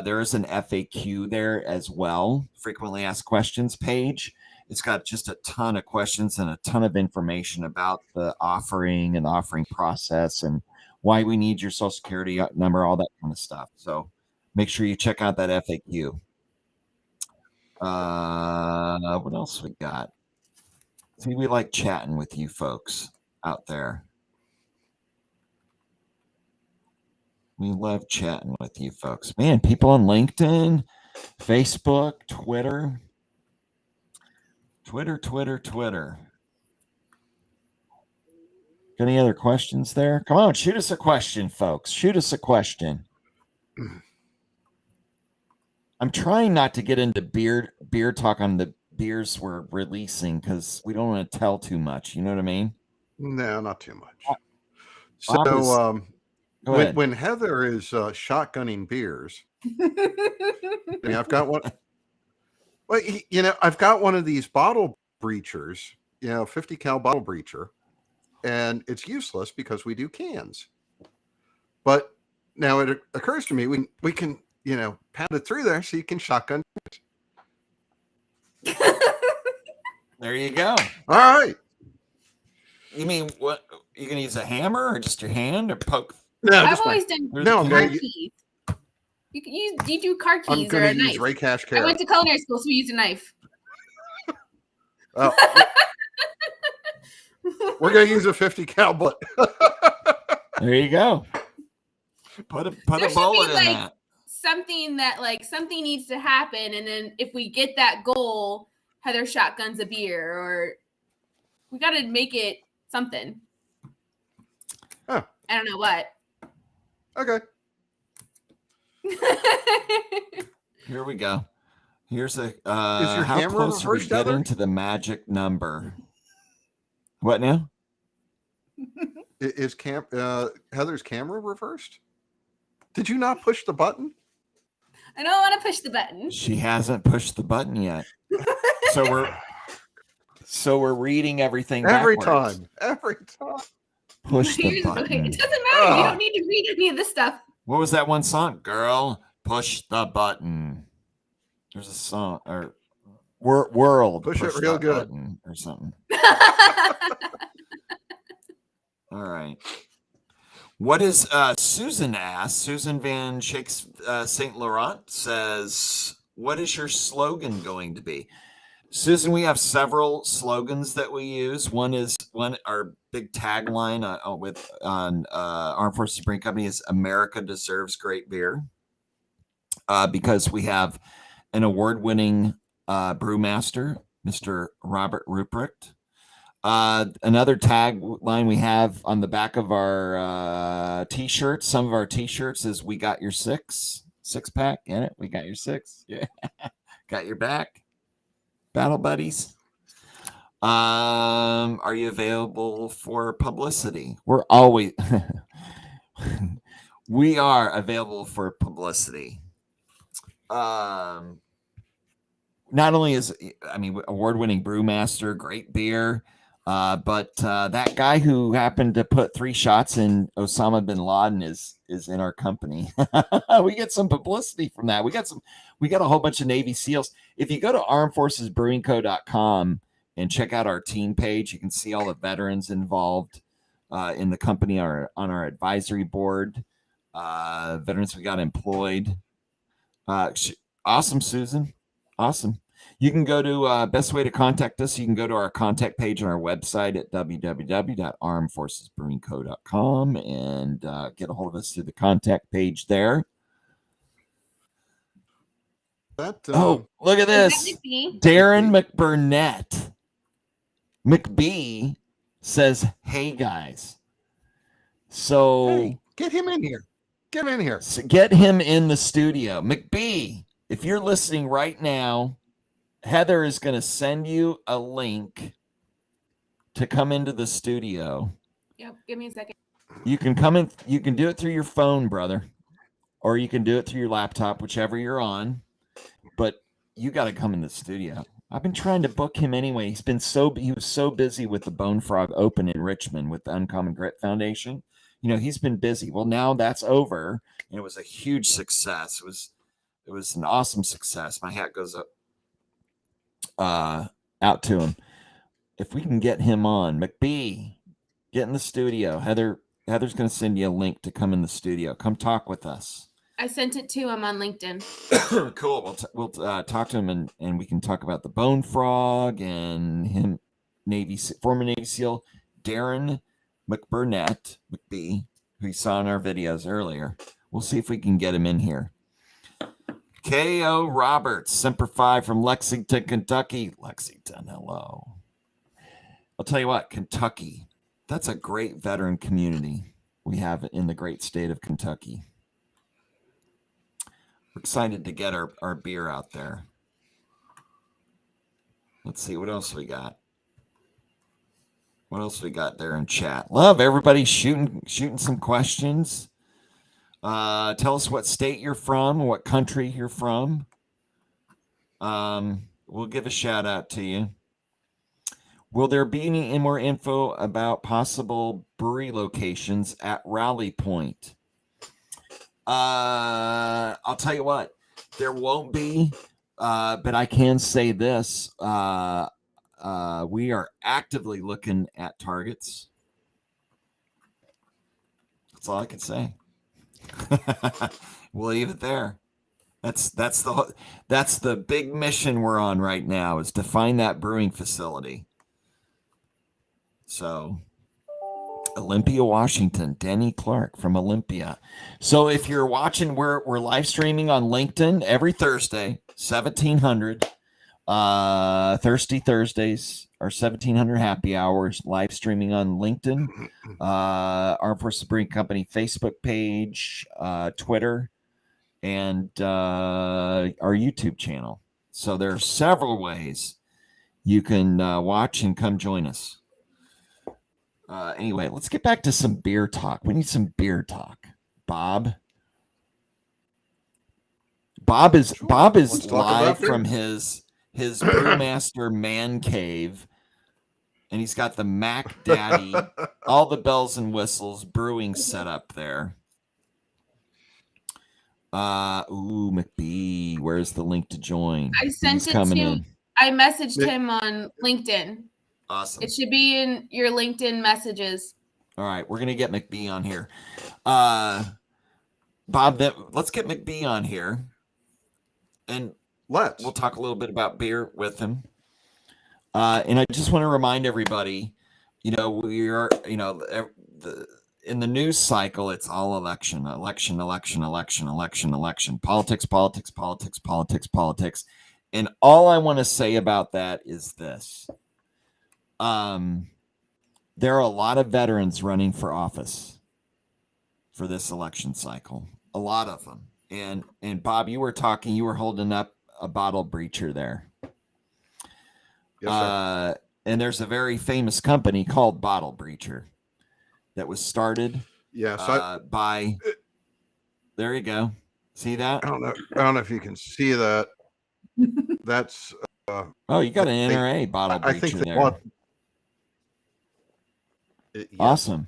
Speaker 1: there is an FAQ there as well, frequently asked questions page. It's got just a ton of questions and a ton of information about the offering and the offering process and why we need your social security number, all that kind of stuff. So make sure you check out that FAQ. What else we got? See, we like chatting with you folks out there. We love chatting with you folks. Man, people on LinkedIn, Facebook, Twitter. Got any other questions there? Come on, shoot us a question, folks. Shoot us a question. I'm trying not to get into beer talk on the beers we're releasing because we don't want to tell too much. You know what I mean?
Speaker 3: No, not too much.
Speaker 1: Bob is-
Speaker 3: So
Speaker 1: Go ahead.
Speaker 3: when Heather is shotgunning beers, I've got one. Well, I've got one of these bottle breachers, 50 cal bottle breacher, and it's useless because we do cans. But now it occurs to me we can pound it through there so you can shotgun it.
Speaker 1: There you go.
Speaker 3: All right.
Speaker 1: You mean what? You gonna use a hammer or just your hand or poke?
Speaker 3: No,
Speaker 2: I've always done
Speaker 3: No,
Speaker 2: car keys. You can use. You do car
Speaker 3: I'm
Speaker 2: keys or
Speaker 3: going
Speaker 2: a
Speaker 3: to use
Speaker 2: knife.
Speaker 3: Ray Cash
Speaker 2: I
Speaker 3: Carrot.
Speaker 2: went to culinary school, so we used a knife.
Speaker 3: Oh, we're going to use a 50 cal bullet.
Speaker 1: There you go. Put a bullet in that.
Speaker 2: Something needs to happen, and then if we get that goal, Heather shotguns a beer, or we got to make it something.
Speaker 3: Huh.
Speaker 2: I don't know what.
Speaker 3: Okay.
Speaker 1: Here we go. Here's a
Speaker 3: Is your
Speaker 1: how
Speaker 3: camera
Speaker 1: close are we
Speaker 3: reversed, Heather?
Speaker 1: getting to the magic number? What now?
Speaker 3: Is Heather's camera reversed? Did you not push the button?
Speaker 2: I don't want to push the button.
Speaker 1: She hasn't pushed the button yet. So we're reading everything
Speaker 3: Every
Speaker 1: backwards.
Speaker 3: time. Every time.
Speaker 1: Push the
Speaker 2: It
Speaker 1: button.
Speaker 2: doesn't matter. You don't need to read any of this stuff.
Speaker 1: What was that one song? Girl, push the button. There's a song or world.
Speaker 3: Push it real
Speaker 1: that
Speaker 3: good.
Speaker 1: button or something. All right. What is Susan asked? Susan Van Shakes St. Laurent says, what is your slogan going to be? Susan, we have several slogans that we use. Our big tagline on Armed Forces Brewing Company is America deserves great beer. Because we have an award-winning brewmaster, Mr. Robert Ruprecht. Another tagline we have on the back of our t-shirts, some of our t-shirts is we got your six-pack in it. We got your six. Yeah. Got your back. Battle buddies. Are you available for publicity? We're always we are available for publicity. Not only is award-winning brewmaster, great beer, but that guy who happened to put 3 shots in Osama bin Laden is in our company. We get some publicity from that. We got a whole bunch of Navy SEALs. If you go to armedforcesbrewingco.com and check out our team page, you can see all the veterans involved in the company on our advisory board. Veterans we got employed. Awesome, Susan. Awesome. You can go to best way to contact us. You can go to our contact page on our website at www.armedforcesbrewingco.com and get a hold of us through the contact page there. Look at this. Darren McBurnett. McBee says, hey, guys. So
Speaker 3: Hey, get him in here. Get him in here.
Speaker 1: So get him in the studio. McBee, if you're listening right now, Heather is going to send you a link to come into the studio.
Speaker 2: Yep. Give me a second.
Speaker 1: You can come in. You can do it through your phone, brother, or you can do it through your laptop, whichever you're on. But you got to come in the studio. I've been trying to book him anyway. He was so busy with the Bone Frog Open in Richmond with the Uncommon Grit Foundation. He's been busy. Well, now that's over, and it was a huge success. It was an awesome success. My hat goes up out to him. If we can get him on, McBee, get in the studio. Heather's going to send you a link to come in the studio. Come talk with us.
Speaker 2: I sent it to him on LinkedIn.
Speaker 1: Cool. We'll talk to him and we can talk about the Bone Frog and him, former Navy SEAL Darren McBurnett, who you saw in our videos earlier. We'll see if we can get him in here. K.O. Roberts, Semper Fi from Lexington, Kentucky. Lexington, hello. I'll tell you what, Kentucky, that's a great veteran community we have in the great state of Kentucky. We're excited to get our beer out there. Let's see, what else we got? What else we got there in chat? Love everybody shooting some questions. Tell us what state you're from, what country you're from. We'll give a shout out to you. Will there be any more info about possible brewery locations at Rally Point? I'll tell you what, there won't be, but I can say this. We are actively looking at targets. That's all I can say. We'll leave it there. That's the big mission we're on right now, is to find that brewing facility. So Olympia, Washington, Denny Clark from Olympia. So if you're watching, we're live streaming on LinkedIn every Thursday, 1700. Thirsty Thursdays are 1700 happy hours, live streaming on LinkedIn, Armed Forces Brewing Company Facebook page, Twitter, and our YouTube channel. So there are several ways you can watch and come join us. Anyway, let's get back to some beer talk. We need some beer talk. Bob is live from his brewmaster man cave, and he's got the Mac Daddy, all the bells and whistles brewing set up there. McBee, where's the link to join?
Speaker 2: I sent I messaged him on LinkedIn.
Speaker 1: Awesome.
Speaker 2: It should be in your LinkedIn messages.
Speaker 1: All right, we're gonna get McBee on here. Bob, let's get McBee on here, and we'll talk a little bit about beer with him. And I just want to remind everybody, we are, in the news cycle, it's all election. Politics. And all I want to say about that is this. There are a lot of veterans running for office for this election cycle. A lot of them. And Bob, you were holding up a bottle breacher there.
Speaker 3: Yes, sir.
Speaker 1: And there's a very famous company called Bottle Breacher that was started by, there you go. See that?
Speaker 3: I don't know if you can see that. That's
Speaker 1: oh, you got an NRA bottle breacher, I think there.
Speaker 3: Yeah.
Speaker 1: Awesome.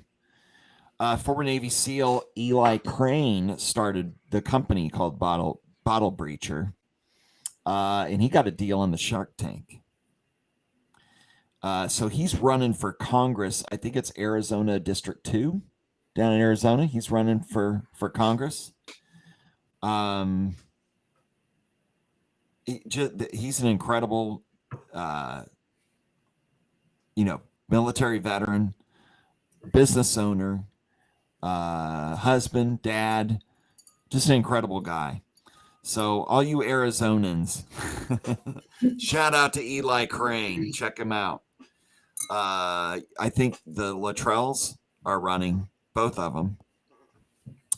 Speaker 1: Former Navy SEAL Eli Crane started the company called Bottle Breacher, and he got a deal on the Shark Tank. So he's running for Congress. I think it's Arizona District 2 down in Arizona. He's running for Congress. He's an incredible, military veteran, business owner, husband, dad, just an incredible guy. So all you Arizonans, shout out to Eli Crane. Check him out. I think the Luttrells are running, both of them.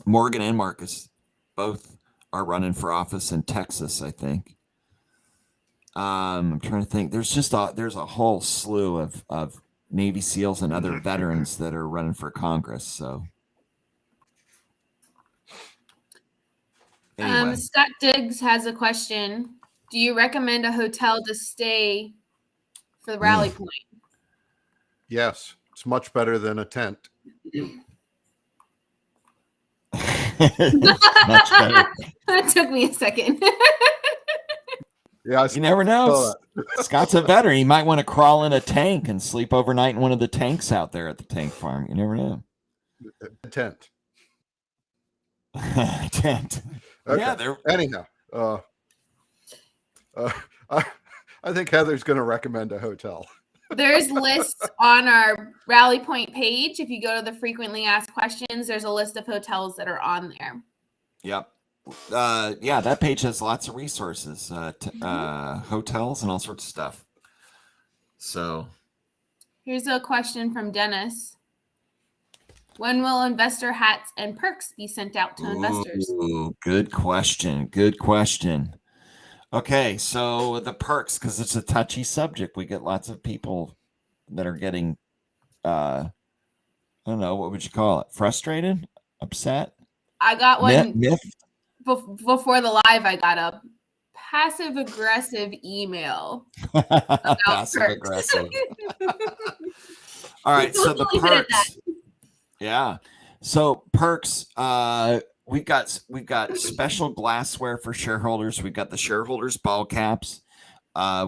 Speaker 1: Morgan and Marcus, both are running for office in Texas, I think. I'm trying to think. There's a whole slew of Navy SEALs and other veterans that are running for Congress. So anyway.
Speaker 2: Scott Diggs has a question. Do you recommend a hotel to stay for the rally point?
Speaker 3: Yes, it's much better than a tent.
Speaker 1: Much better.
Speaker 2: That took me a second.
Speaker 3: Yeah,
Speaker 1: you never know. Scott's a veteran. He might want to crawl in a tank and sleep overnight in one of the tanks out there at the tank farm. You never know.
Speaker 3: A tent. Okay.
Speaker 1: Yeah, they're
Speaker 3: Anyhow, I think Heather's going to recommend a hotel.
Speaker 2: There's lists on our Rally Point page. If you go to the frequently asked questions, there's a list of hotels that are on there.
Speaker 1: Yep. Yeah, that page has lots of resources, hotels and all sorts of stuff. So
Speaker 2: Here's a question from Dennis. When will investor hats and perks be sent out to investors?
Speaker 1: Ooh, good question. Good question. Okay, so the perks, because it's a touchy subject, we get lots of people that are getting, I don't know, what would you call it? Frustrated? Upset?
Speaker 2: I got one
Speaker 1: Miffed?
Speaker 2: before the live. I got a passive aggressive email.
Speaker 1: Passive aggressive. All right, so the
Speaker 2: We'll leave it at that.
Speaker 1: perks. Yeah. So perks, we've got special glassware for shareholders. We've got the shareholders ball caps.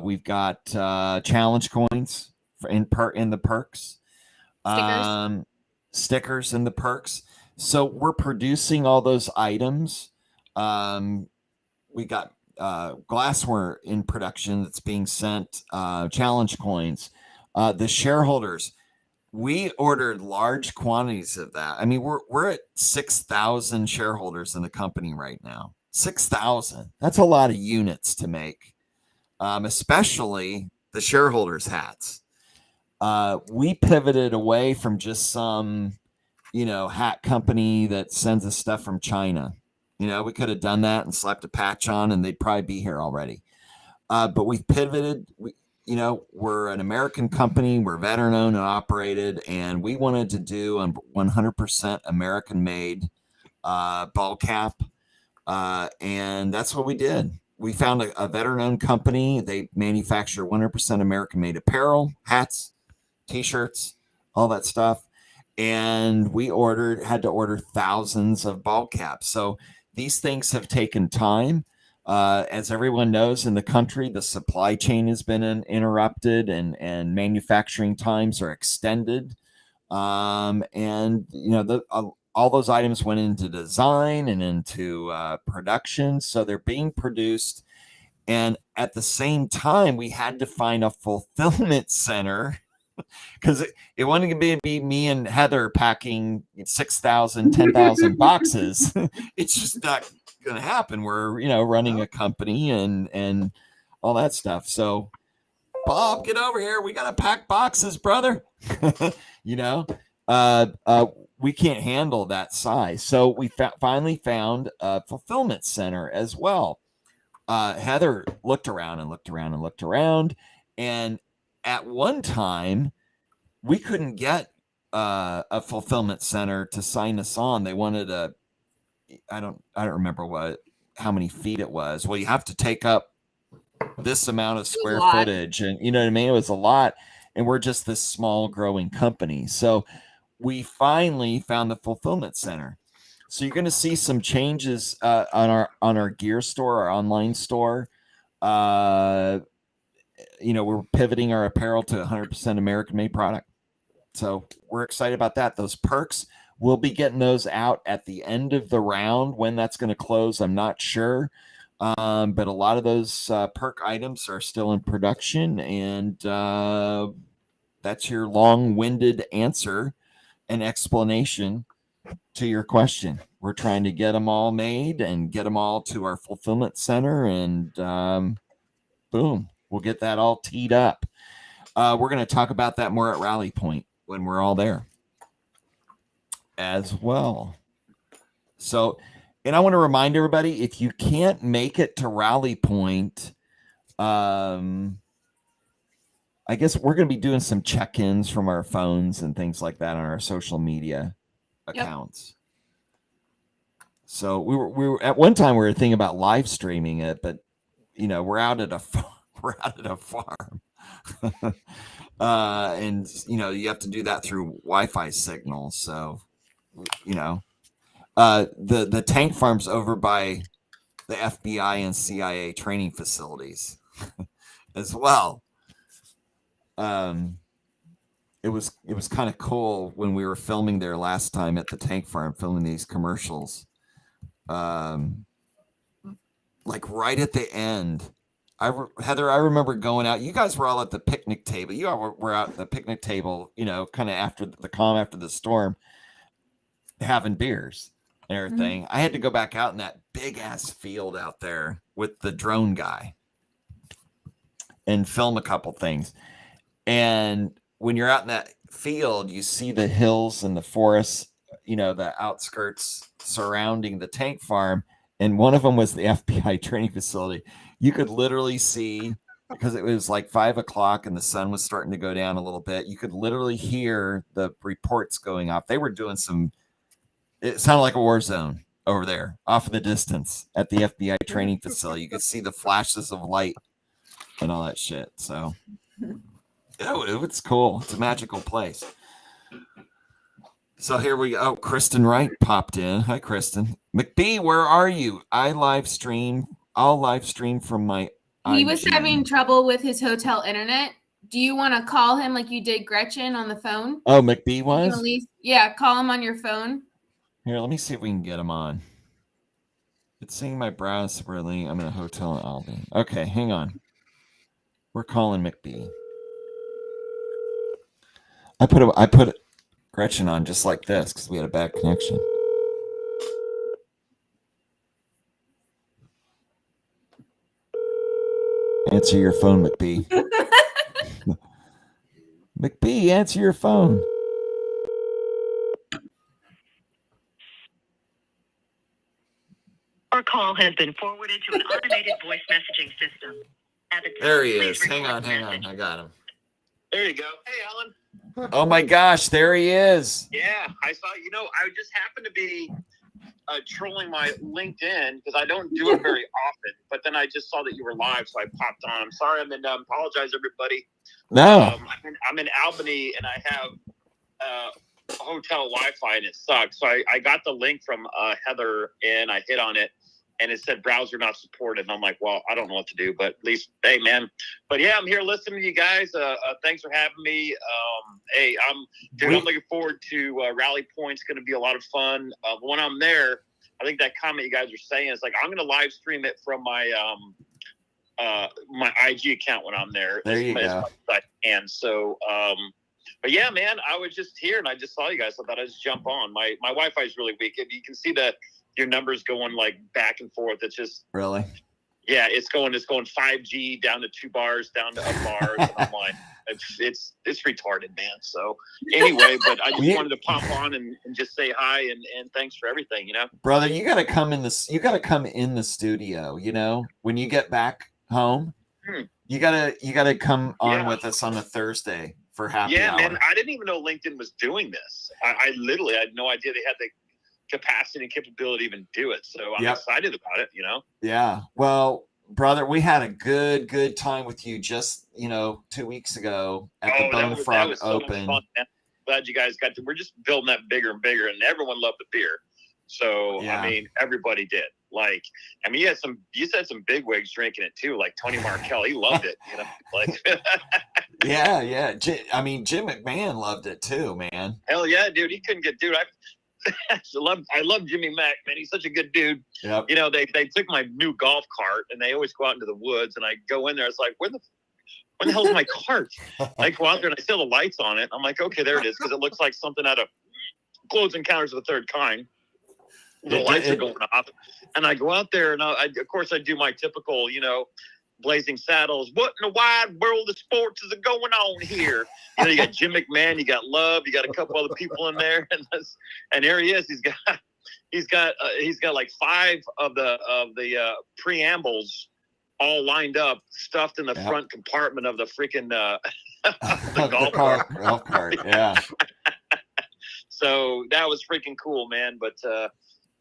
Speaker 1: We've got challenge coins in the perks. Stickers in the perks. So we're producing all those items. We got glassware in production that's being sent, challenge coins. The shareholders, we ordered large quantities of that. I mean, we're at 6,000 shareholders in the company right now. 6,000. That's a lot of units to make, especially the shareholders' hats. We pivoted away from just some, hat company that sends us stuff from China. We could have done that and slapped a patch on, and they'd probably be here already. But we've pivoted. We're an American company. We're veteran owned and operated, and we wanted to do a 100% American-made ball cap, and that's what we did. We found a veteran-owned company. They manufacture 100% American-made apparel, hats, T-shirts, all that stuff, and we had to order thousands of ball caps. So these things have taken time. As everyone knows in the country, the supply chain has been interrupted and manufacturing times are extended. All those items went into design and into production. So they're being produced. And at the same time, we had to find a fulfillment center because it wasn't going to be me and Heather packing 6,000, 10,000 boxes. It's just not going to happen. We're running a company and all that stuff. So Bob, get over here. We got to pack boxes, brother. We can't handle that size. So we finally found a fulfillment center as well. Heather looked around and looked around and looked around, and at one time we couldn't get a fulfillment center to sign us on. They wanted I don't remember how many feet it was. Well, you have to take up this amount of square footage, and you know what I mean? It was a lot, and we're just this small growing company. So we finally found the fulfillment center. So you're going to see some changes on our gear store, our online store. We're pivoting our apparel to 100% American-made product. So we're excited about that. Those perks, we'll be getting those out at the end of the round. When that's going to close, I'm not sure. But a lot of those perk items are still in production. And that's your long-winded answer and explanation to your question. We're trying to get them all made and get them all to our fulfillment center. And boom, we'll get that all teed up. We're going to talk about that more at Rally Point when we're all there as well. So, and I want to remind everybody, if you can't make it to Rally Point, I guess we're going to be doing some check-ins from our phones and things like that on our social media accounts. So we were at one time we were thinking about live streaming it, but we're out at a farm. And you have to do that through Wi-Fi signals. So the tank farm's over by the FBI and CIA training facilities as well. It was kind of cool when we were filming there last time at the tank farm, filming these commercials. like right at the end. Heather, I remember going out. You guys were all at the picnic table. You all were out at the picnic table, kind of after the calm, after the storm, having beers and everything. I had to go back out in that big ass field out there with the drone guy and film a couple things. And when you're out in that field, you see the hills and the forests, the outskirts surrounding the tank farm. And one of them was the FBI training facility. You could literally see, because it was like 5 o'clock and the sun was starting to go down a little bit, you could literally hear the reports going off. They were doing it sounded like a war zone over there off in the distance at the FBI training facility. You could see the flashes of light and all that shit. So it's cool. It's a magical place. So here we go. Oh, Kristen Wright popped in. Hi, Kristen. McBee, where are you? I'll live stream from my
Speaker 2: He
Speaker 1: IG.
Speaker 2: was having trouble with his hotel internet. Do you want to call him like you did Gretchen on the phone?
Speaker 1: Oh, McBee
Speaker 2: You
Speaker 1: was?
Speaker 2: can at least, call him on your phone.
Speaker 1: Here, let me see if we can get him on. It's saying my browse really. I'm in a hotel in Albany. Okay, hang on. We're calling McBee. I put Gretchen on just like this because we had a bad connection. Answer your phone, McBee. McBee, answer your phone.
Speaker 11: Our call has been forwarded to an automated voice messaging system.
Speaker 1: There he is. Hang on. I got him.
Speaker 12: There you go. Hey, Alan.
Speaker 1: Oh my gosh, there he is.
Speaker 12: Yeah, I saw, I just happened to be trolling my LinkedIn because I don't do it very often, but then I just saw that you were live, so I popped on. I'm sorry, apologize, everybody.
Speaker 1: No.
Speaker 12: I'm in Albany, and I have hotel Wi-Fi, and it sucks. So I got the link from Heather, and I hit on it, and it said browser not supported. And I'm like, well, I don't know what to do, but at least, hey, man. But yeah, I'm here listening to you guys. Thanks for having me. Hey, I'm looking forward to Rally Point. It's going to be a lot of fun. When I'm there, I think that comment you guys are saying is like, I'm going to live stream it from my my IG account when I'm there.
Speaker 1: There you go.
Speaker 12: And so, but yeah, man, I was just here and I just saw you guys. I thought I'd just jump on. My Wi-Fi is really weak. You can see that your numbers going like back and forth. It's just
Speaker 1: really,
Speaker 12: yeah. It's going 5G down to 2 bars, down to up bars. And I'm like, it's retarded, man. So anyway, but I just wanted to pop on and just say hi and thanks for everything.
Speaker 1: Brother, you got to come in this. You got to come in the studio. When you get back home, you gotta come on with us on a Thursday for happy hour.
Speaker 12: Yeah, man. I didn't even know LinkedIn was doing this. I literally had no idea they had the capacity and capability to even do it. So I'm excited about it,
Speaker 1: Yeah. Well, brother, we had a good time with you just, 2 weeks ago at the Bone Frog Open.
Speaker 12: So glad you guys we're just building that bigger and bigger, and everyone loved the beer. So,
Speaker 1: yeah.
Speaker 12: I mean, everybody did. Like, I mean, you said some big wigs drinking it too, like Tony Markel. He loved it, like.
Speaker 1: Yeah. I mean, Jim McMahon loved it too, man.
Speaker 12: Hell yeah, dude. He couldn't get, dude. I love Jimmy Mack, man. He's such a good dude.
Speaker 1: Yep.
Speaker 12: They took my new golf cart and they always go out into the woods, and I go in there. It's like, where the hell is my cart? I go out there and I see all the lights on it. I'm like, okay, there it is, because it looks like something out of Close Encounters of the Third Kind. The lights are going off, and I go out there, and of course I do my typical, Blazing Saddles. What in the wide world of sports is going on here? You got Jim McMahon, you got Love, you got a couple other people in there, and there he is. He's got like 5 of the preambles all lined up, stuffed in the front compartment of the freaking golf cart.
Speaker 1: Yeah.
Speaker 12: So that was freaking cool, man. But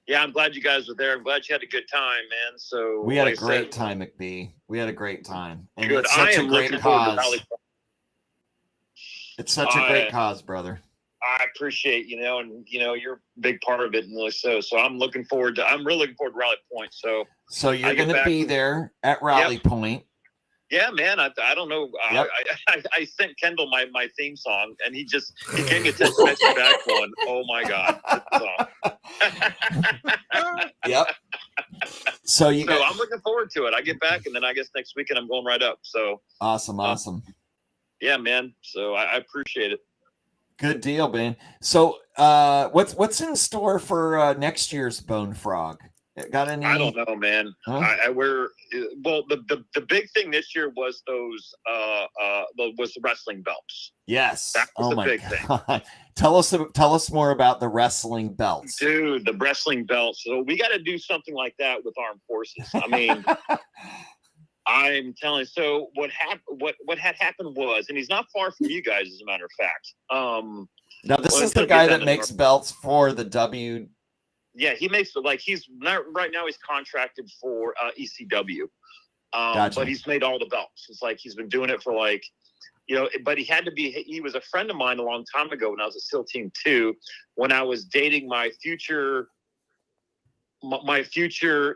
Speaker 12: yeah, I'm glad you guys were there. I'm glad you had a good time, man. So
Speaker 1: we had a great time, McBee. We had a great time. And
Speaker 12: good.
Speaker 1: It's such
Speaker 12: a
Speaker 1: great cause. It's such a great cause, brother.
Speaker 12: I appreciate, and you're a big part of it, and really so. So I'm really looking forward to Rally Point. So
Speaker 1: you're going to be there at Rally Point.
Speaker 12: Yeah, man. I don't know.
Speaker 1: Yep.
Speaker 12: I sent Kendall my theme song, and he gave me a text message back going, "Oh my god."
Speaker 1: Yep. So
Speaker 12: I'm looking forward to it. I get back, and then I guess next weekend I'm going right up. So
Speaker 1: awesome.
Speaker 12: Yeah, man. So I appreciate it.
Speaker 1: Good deal, man. So what's in store for next year's Bone Frog? Got any?
Speaker 12: I don't know, man.
Speaker 1: Huh?
Speaker 12: The big thing this year was those was the wrestling belts.
Speaker 1: Yes.
Speaker 12: That was the
Speaker 1: my
Speaker 12: big
Speaker 1: God.
Speaker 12: thing.
Speaker 1: Tell us more about the wrestling belts.
Speaker 12: Dude, the wrestling belts. So we got to do something like that with armed forces. I mean, I'm telling you. So what had happened was, and he's not far from you guys, as a matter of fact.
Speaker 1: Now this is the guy that makes belts for the W.
Speaker 12: Yeah, he makes he's not right now. He's contracted for ECW,
Speaker 1: Gotcha.
Speaker 12: But he's made all the belts. It's like he's been doing it for but he had to be. He was a friend of mine a long time ago when I was at SEAL Team 2, when I was dating my future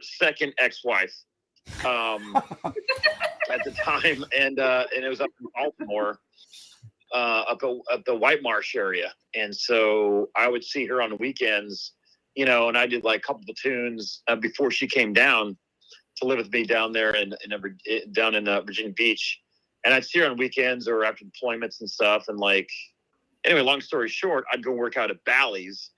Speaker 12: second ex-wife at the time, and it was up in Baltimore, up the White Marsh area, and so I would see her on the weekends. And I did a couple platoons before she came down to live with me down there down in Virginia Beach. And I'd see her on weekends or after deployments and stuff. And anyway, long story short, I'd go work out at Bally's,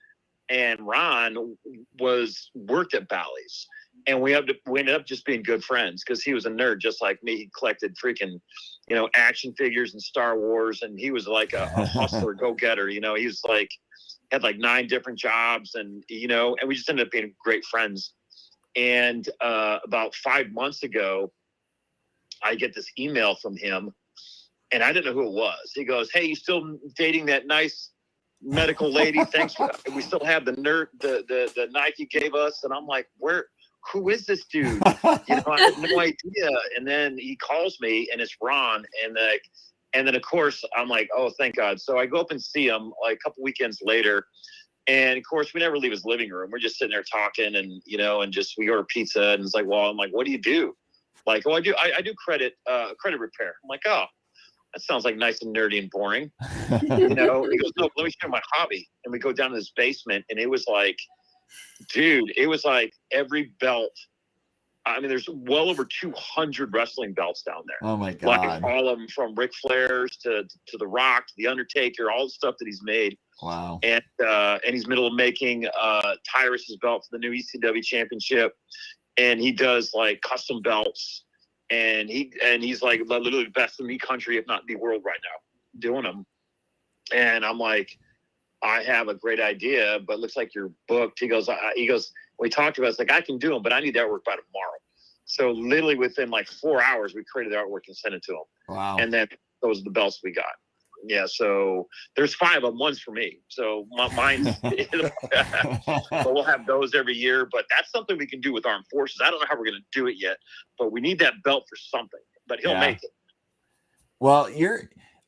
Speaker 12: and Ron worked at Bally's. And we ended up just being good friends because he was a nerd just like me. He collected freaking, action figures and Star Wars. And he was like a hustler, go-getter. He was had 9 different jobs, and and we just ended up being great friends. And about 5 months ago, I get this email from him, and I didn't know who it was. He goes, "Hey, you still dating that nice medical lady? Thanks. We still have the knife you gave us." And I'm like, who is this dude? I had no idea. And then he calls me, and it's Ron, and then, of course, I'm like, oh, thank God. So I go up and see him a couple weekends later. And, of course, we never leave his living room. We're just sitting there talking and, and just we order pizza. And it's like, well, I'm like, what do you do? I do credit repair. I'm like, oh, that sounds nice and nerdy and boring. He goes, no, let me show you my hobby. And we go down to this basement. And it was every belt. I mean, there's well over 200 wrestling belts down there.
Speaker 1: Oh my God!
Speaker 12: All of them, from Ric Flair's to The Rock, to The Undertaker, all the stuff that he's made.
Speaker 1: Wow!
Speaker 12: And he's middle of making Tyrus's belt for the new ECW championship, and he does custom belts, and he's literally the best in the country, if not the world, right now, doing them. And I'm like, I have a great idea, but it looks like you're booked. He goes, we talked about it. It's I can do them, but I need the artwork by tomorrow. So literally within 4 hours, we created the artwork and sent it to him.
Speaker 1: Wow.
Speaker 12: And then those are the belts we got. Yeah. So there's 5 of them. One's for me. So mine's, but we'll have those every year. But that's something we can do with armed forces. I don't know how we're going to do it yet, but we need that belt for something. But he'll make it.
Speaker 1: Well,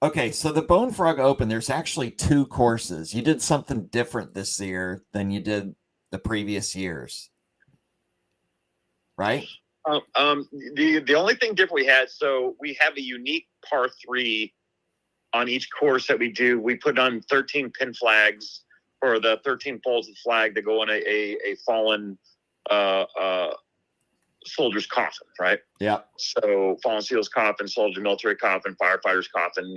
Speaker 1: okay. So the Bone Frog Open, there's actually 2 courses. You did something different this year than you did the previous years, right?
Speaker 12: The only thing different we had, so we have a unique par 3 on each course that we do. We put on 13 pin flags, or the 13 poles of flag that go on a fallen soldier's coffin, right?
Speaker 1: Yeah.
Speaker 12: So fallen SEAL's coffin, soldier military coffin, firefighter's coffin,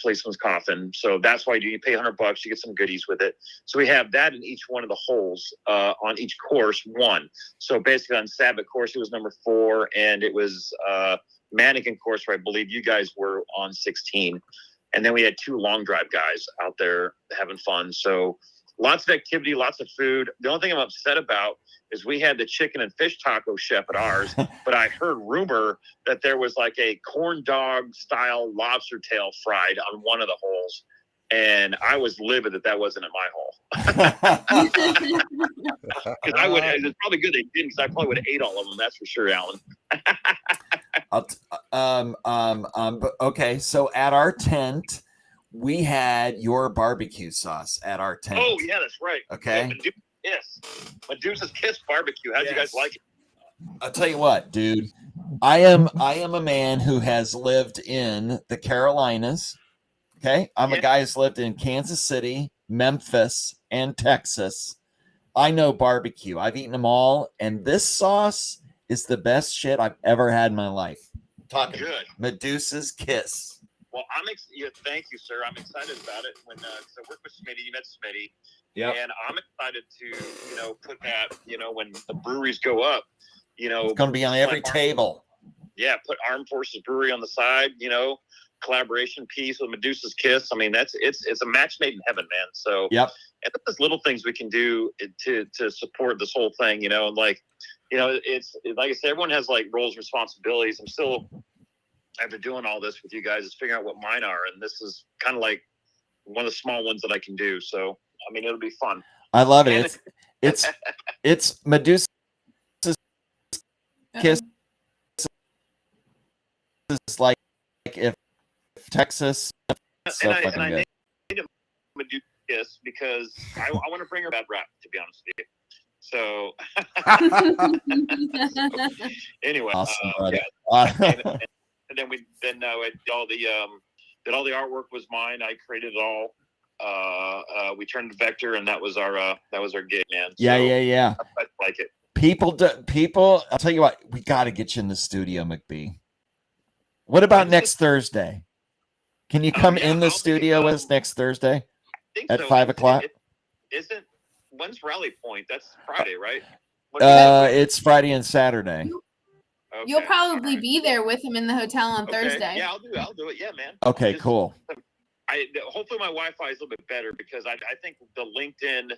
Speaker 12: policeman's coffin. So that's why you pay $100, you get some goodies with it. So we have that in each one of the holes on each course, 1. So basically on Sabbath course, it was number 4, and it was mannequin course where I believe you guys were on 16. And then we had 2 long drive guys out there having fun. So lots of activity, lots of food. The only thing I'm upset about is we had the chicken and fish taco chef at ours, but I heard rumor that there was a corn dog style lobster tail fried on one of the holes. And I was livid that wasn't at my hole. Because it's probably good they didn't, because I probably would have ate all of them. That's for sure, Alan.
Speaker 1: Okay. So at our tent, we had your barbecue sauce at our tent.
Speaker 12: Oh yeah, that's right.
Speaker 1: Okay.
Speaker 12: Yes. Medusa's Kiss barbecue. How'd you guys like it?
Speaker 1: I'll tell you what, dude. I am a man who has lived in the Carolinas. Okay. I'm a guy who's lived in Kansas City, Memphis, and Texas. I know barbecue. I've eaten them all, and this sauce is the best shit I've ever had in my life. Talking
Speaker 12: Good.
Speaker 1: Medusa's Kiss.
Speaker 12: Well, thank you, sir. I'm excited about it. When I work with Smitty, you met Smitty.
Speaker 1: Yep.
Speaker 12: And I'm excited to, put that, when the breweries go up,
Speaker 1: It's going to be on every table.
Speaker 12: Yeah, put Armed Forces Brewery on the side, collaboration piece with Medusa's Kiss. I mean, it's a match made in heaven, man. So,
Speaker 1: yep.
Speaker 12: And there's little things we can do to support this whole thing, and like, it's like I said, everyone has like roles, responsibilities. After doing all this with you guys, is figuring out what mine are, and this is kind of like one of the small ones that I can do. So, I mean, it'll be fun.
Speaker 1: I love it. It's Medusa's Kiss. It's like if Texas.
Speaker 12: So I need a Medusa Kiss because I want to bring her bad rap, to be honest with you. So anyway,
Speaker 1: awesome,
Speaker 12: and then all the artwork was mine. I created it all. We turned to vector, and that was our gig, man.
Speaker 1: Yeah,
Speaker 12: so
Speaker 1: yeah.
Speaker 12: I like it.
Speaker 1: People. I'll tell you what. We got to get you in the studio, McBee. What about next Thursday? Can you come in the studio with us next Thursday at 5 o'clock?
Speaker 12: When's Rally Point? That's Friday, right?
Speaker 1: It's Friday and Saturday.
Speaker 2: Okay. You'll probably be there with him in the hotel on Thursday.
Speaker 12: Yeah, I'll do it. Yeah, man.
Speaker 1: Okay, cool.
Speaker 12: Hopefully my Wi-Fi is a little bit better because I think the LinkedIn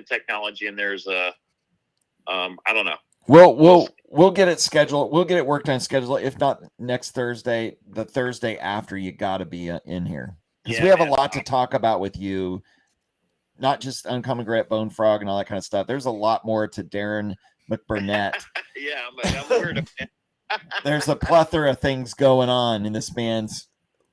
Speaker 12: technology in there is I don't know.
Speaker 1: We'll get it scheduled. We'll get it worked on schedule. If not next Thursday, the Thursday after, you got to be in here because we have a lot to talk about with you. Not just Uncommon Great Bone Frog and all that kind of stuff. There's a lot more to Darren McBurnett.
Speaker 12: Yeah, I'm weird.
Speaker 1: There's a plethora of things going on in this man's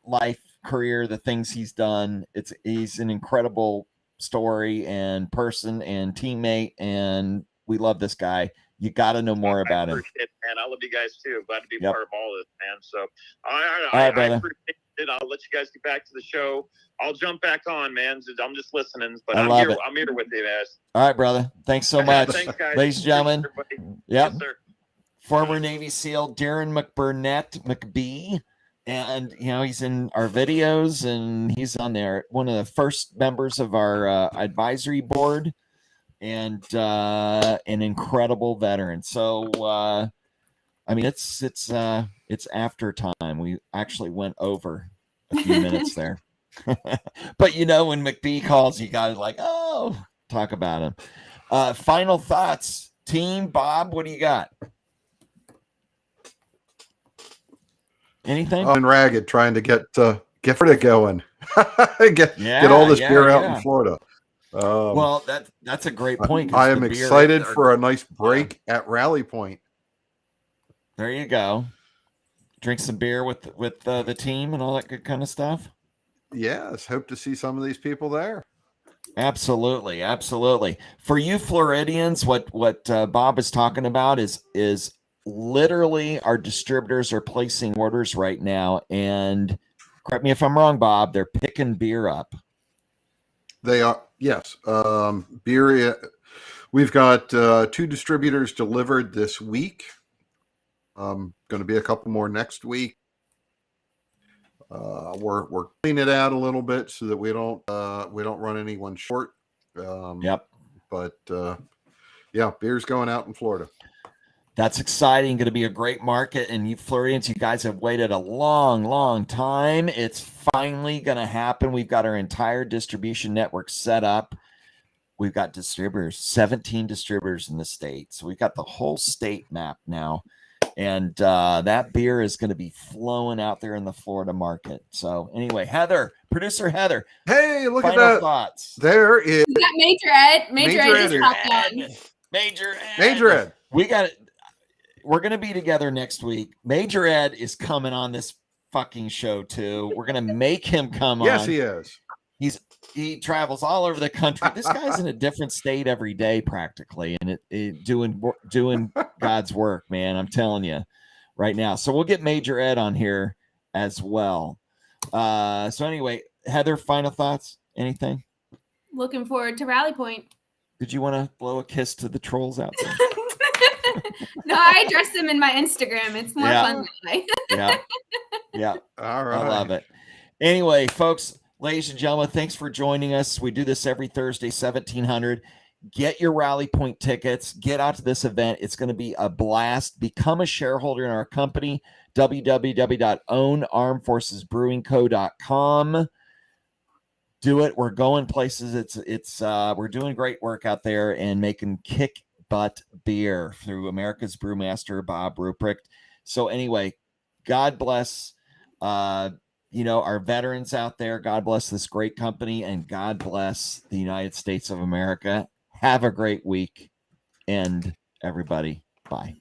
Speaker 1: life, career, the things he's done. He's an incredible story and person and teammate, and we love this guy. You got to know more about him.
Speaker 12: Man, I love you guys too. Glad to be part of all this, man. So,
Speaker 1: all right, brother.
Speaker 12: I appreciate it. I'll let you guys get back to the show. I'll jump back on, man. I'm just listening, but I'm here with you guys.
Speaker 1: All right, brother. Thanks so much.
Speaker 12: Thanks, guys.
Speaker 1: Ladies and gentlemen.
Speaker 12: Yep. Yes, sir.
Speaker 1: Former Navy SEAL Darren McBee. And, he's in our videos and he's on there. One of the first members of our advisory board and an incredible veteran. So, I mean, it's after time. We actually went over a few minutes there. But when McBee calls, you got to talk about him. Final thoughts, team. Bob, what do you got? Anything?
Speaker 3: I'm ragged trying to get Florida going. get all this beer out in Florida.
Speaker 1: Well, that's a great point.
Speaker 3: I am excited for a nice break at Rally Point.
Speaker 1: There you go. Drink some beer with the team and all that good kind of stuff.
Speaker 3: Yes, hope to see some of these people there.
Speaker 1: Absolutely. For you Floridians, what Bob is talking about is literally our distributors are placing orders right now, and correct me if I'm wrong, Bob, they're picking beer up.
Speaker 3: They are, yes. Beer. We've got 2 distributors delivered this week. Going to be a couple more next week. We're cleaning it out a little bit so that we don't run anyone short.
Speaker 1: Yep.
Speaker 3: But beer's going out in Florida.
Speaker 1: That's exciting. Going to be a great market. And you Floridians, you guys have waited a long, long time. It's finally going to happen. We've got our entire distribution network set up. We've got distributors, 17 distributors in the state. So we've got the whole state map now. And that beer is going to be flowing out there in the Florida market. So anyway, producer Heather.
Speaker 3: Hey, look at
Speaker 1: final
Speaker 3: that.
Speaker 1: Thoughts.
Speaker 3: There is.
Speaker 2: We got Major Ed. Major Ed just popped on.
Speaker 1: Major Ed. We got it. We're going to be together next week. Major Ed is coming on this fucking show too. We're going to make him come on.
Speaker 3: Yes, he is.
Speaker 1: he travels all over the country. This guy's in a different state every day practically, and doing God's work, man. I'm telling you right now. So we'll get Major Ed on here as well. So anyway, Heather, final thoughts? Anything?
Speaker 2: Looking forward to Rally Point.
Speaker 1: Did you want to blow a kiss to the trolls out there?
Speaker 2: No, I address them in my Instagram. It's more fun that way.
Speaker 1: Yeah.
Speaker 3: All right.
Speaker 1: I love it. Anyway, folks, ladies and gentlemen, thanks for joining us. We do this every Thursday, 1700. Get your Rally Point tickets. Get out to this event. It's going to be a blast. Become a shareholder in our company, www.ownarmedforcesbrewingco.com. Do it. We're going places. We're doing great work out there and making kick butt beer through America's Brewmaster, Bob Ruprecht. So anyway, God bless, our veterans out there. God bless this great company, and God bless the United States of America. Have a great week, and everybody, bye.